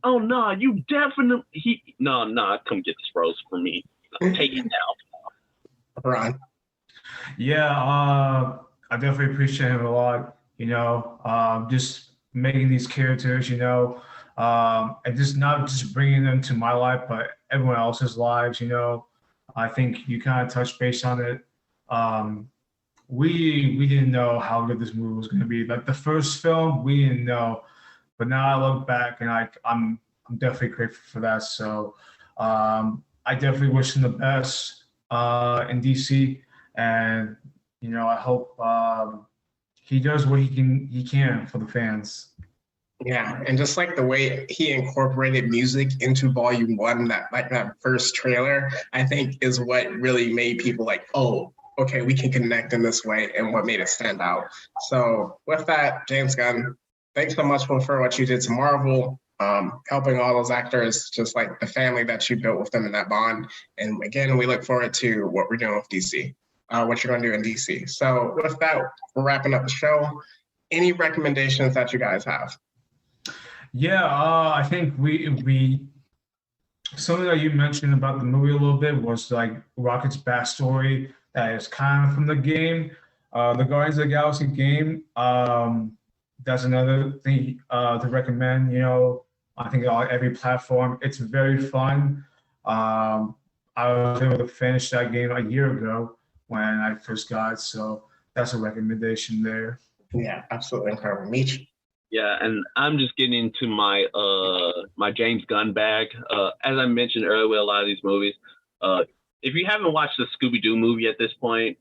Oh no, you definitely come get this rose for me. Take it now. Ron. Yeah, I definitely appreciate him a lot. You know, just making these characters, you know, and just not just bringing them to my life, but everyone else's lives. You know, I think you kind of touched base on it. We didn't know how good this movie was going to be. Like the first film, we didn't know, but now I look back and I'm definitely grateful for that. So I definitely wish him the best in DC, and you know I hope he does what he can for the fans. Yeah, and just like the way he incorporated music into Volume 1, that first trailer, I think is what really made people like, oh, okay, we can connect in this way, and what made it stand out. So with that, James Gunn, thanks so much for what you did to Marvel, helping all those actors, just like the family that you built with them in that bond. And again, we look forward to what we're doing with DC, what you're going to do in DC. So with that, we're wrapping up the show. Any recommendations that you guys have? Yeah, I think we something that you mentioned about the movie a little bit was like Rocket's backstory that is kind of from the game, the Guardians of the Galaxy game. That's another thing to recommend. You know, I think on every platform, it's very fun. I was able to finish that game a year ago when I first got it, so that's a recommendation there. Yeah, absolutely incredible. Meech. Yeah, and I'm just getting into my my James Gunn bag. As I mentioned earlier with a lot of these movies, if you haven't watched the Scooby-Doo movie at this point,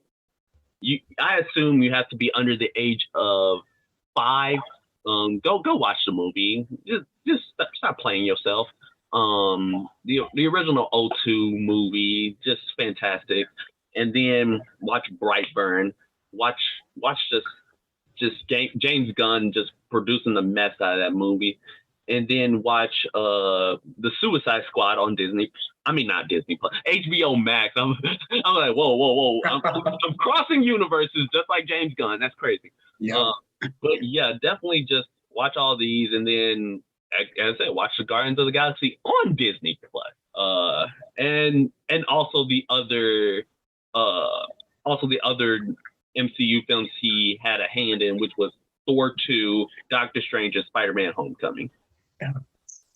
I assume you have to be under the age of 5. Go watch the movie. Just stop playing yourself. The original O2 movie, just fantastic. And then watch Brightburn. Watch just James Gunn just producing the mess out of that movie, and then watch the Suicide Squad on Disney. I mean, not Disney Plus, HBO Max. I'm like, whoa. I'm crossing universes just like James Gunn. That's crazy. Yeah. But yeah, definitely just watch all these, and then, as I said, watch the Guardians of the Galaxy on Disney Plus. And also the other MCU films he had a hand in, which was Thor 2, Doctor Strange, and Spider-Man: Homecoming. Yeah.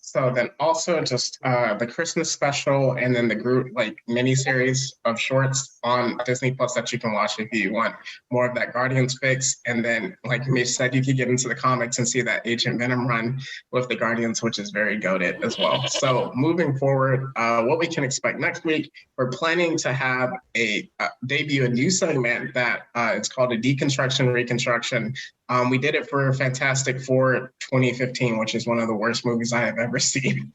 So then also just the Christmas special and then the group like mini series of shorts on Disney Plus that you can watch if you want more of that Guardians fix. And then like Mitch said, you could get into the comics and see that Agent Venom run with the Guardians, which is very goated as well. So moving forward, what we can expect next week, we're planning to have a debut a new segment that it's called a deconstruction reconstruction. We did it for Fantastic Four 2015, which is one of the worst movies I have ever seen.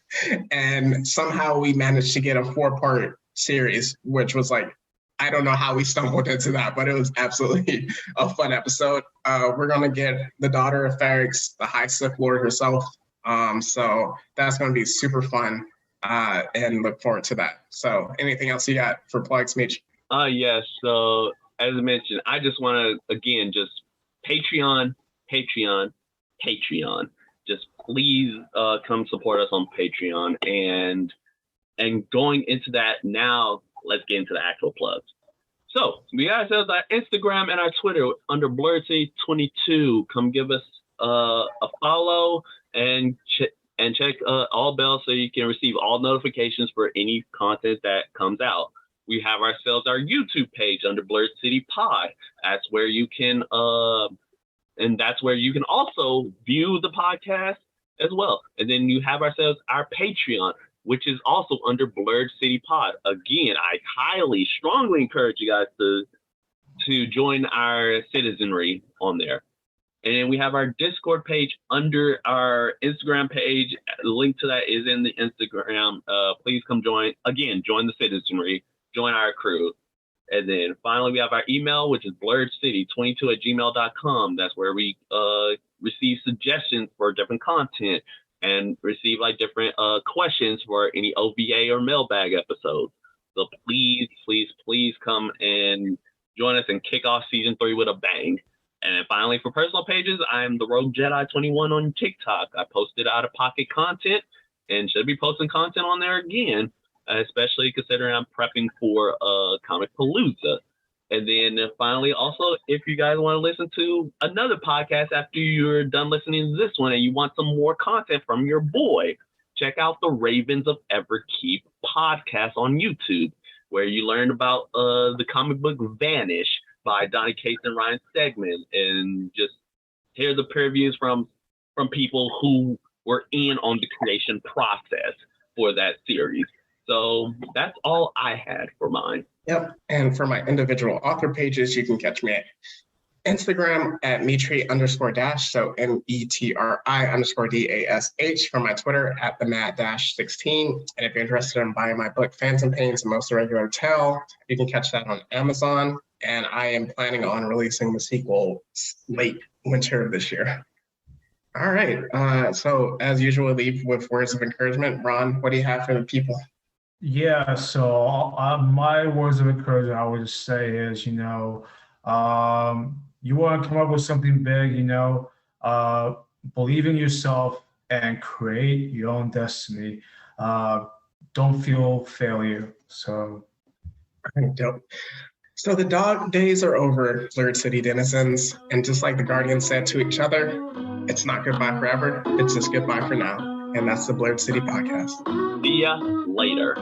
And somehow we managed to get a 4-part series, which was like, I don't know how we stumbled into that, but it was absolutely a fun episode. We're going to get the daughter of Ferrix, the High Sith Lord herself. So that's going to be super fun and look forward to that. So anything else you got for plugs, Mitch? Yes. So as I mentioned, I just want to, again, just Patreon. Just please come support us on Patreon. And going into that now, let's get into the actual plugs. So we got ourselves our Instagram and our Twitter under Blerd City 22. Come give us a follow and check all bells so you can receive all notifications for any content that comes out. We have ourselves our YouTube page under Blerd City Pod. That's where you can and that's where you can also view the podcast as well. And then you have ourselves our Patreon, which is also under Blerd City Pod. Again, I highly, strongly encourage you guys to join our citizenry on there. And then we have our Discord page under our Instagram page. The link to that is in the Instagram. Please come join. Again, join the citizenry. Join our crew. And then finally, we have our email, which is blerdcity22@gmail.com. That's where we receive suggestions for different content and receive like different questions for any OVA or mailbag episodes. So please come and join us and kick off season 3 with a bang. And then finally, for personal pages, I'm the Rogue Jedi 21 on TikTok. I posted out of pocket content and should be posting content on there again, especially considering I'm prepping for Comic Palooza. And then finally, also, if you guys want to listen to another podcast after you're done listening to this one and you want some more content from your boy, check out the Ravens of Everkeep podcast on YouTube, where you learn about the comic book Vanish by Donny Cates and Ryan Stegman, and just hear the previews from people who were in on the creation process for that series. So that's all I had for mine. Yep. And for my individual author pages, you can catch me at Instagram at Metri_dash, so METRI_DASH. For my Twitter at the Mad-16. And if you're interested in buying my book, Phantom Pains, The Most Irregular Tale, you can catch that on Amazon. And I am planning on releasing the sequel late winter of this year. All right. So as usual, leave with words of encouragement. Ron, what do you have for the people? Yeah, so my words of encouragement I would say is, you want to come up with something big, believe in yourself and create your own destiny. Don't feel failure. So. Dope. So the dog days are over, Blerd City denizens. And just like the Guardians said to each other, it's not goodbye forever. It's just goodbye for now. And that's the Blerd City podcast. See ya later.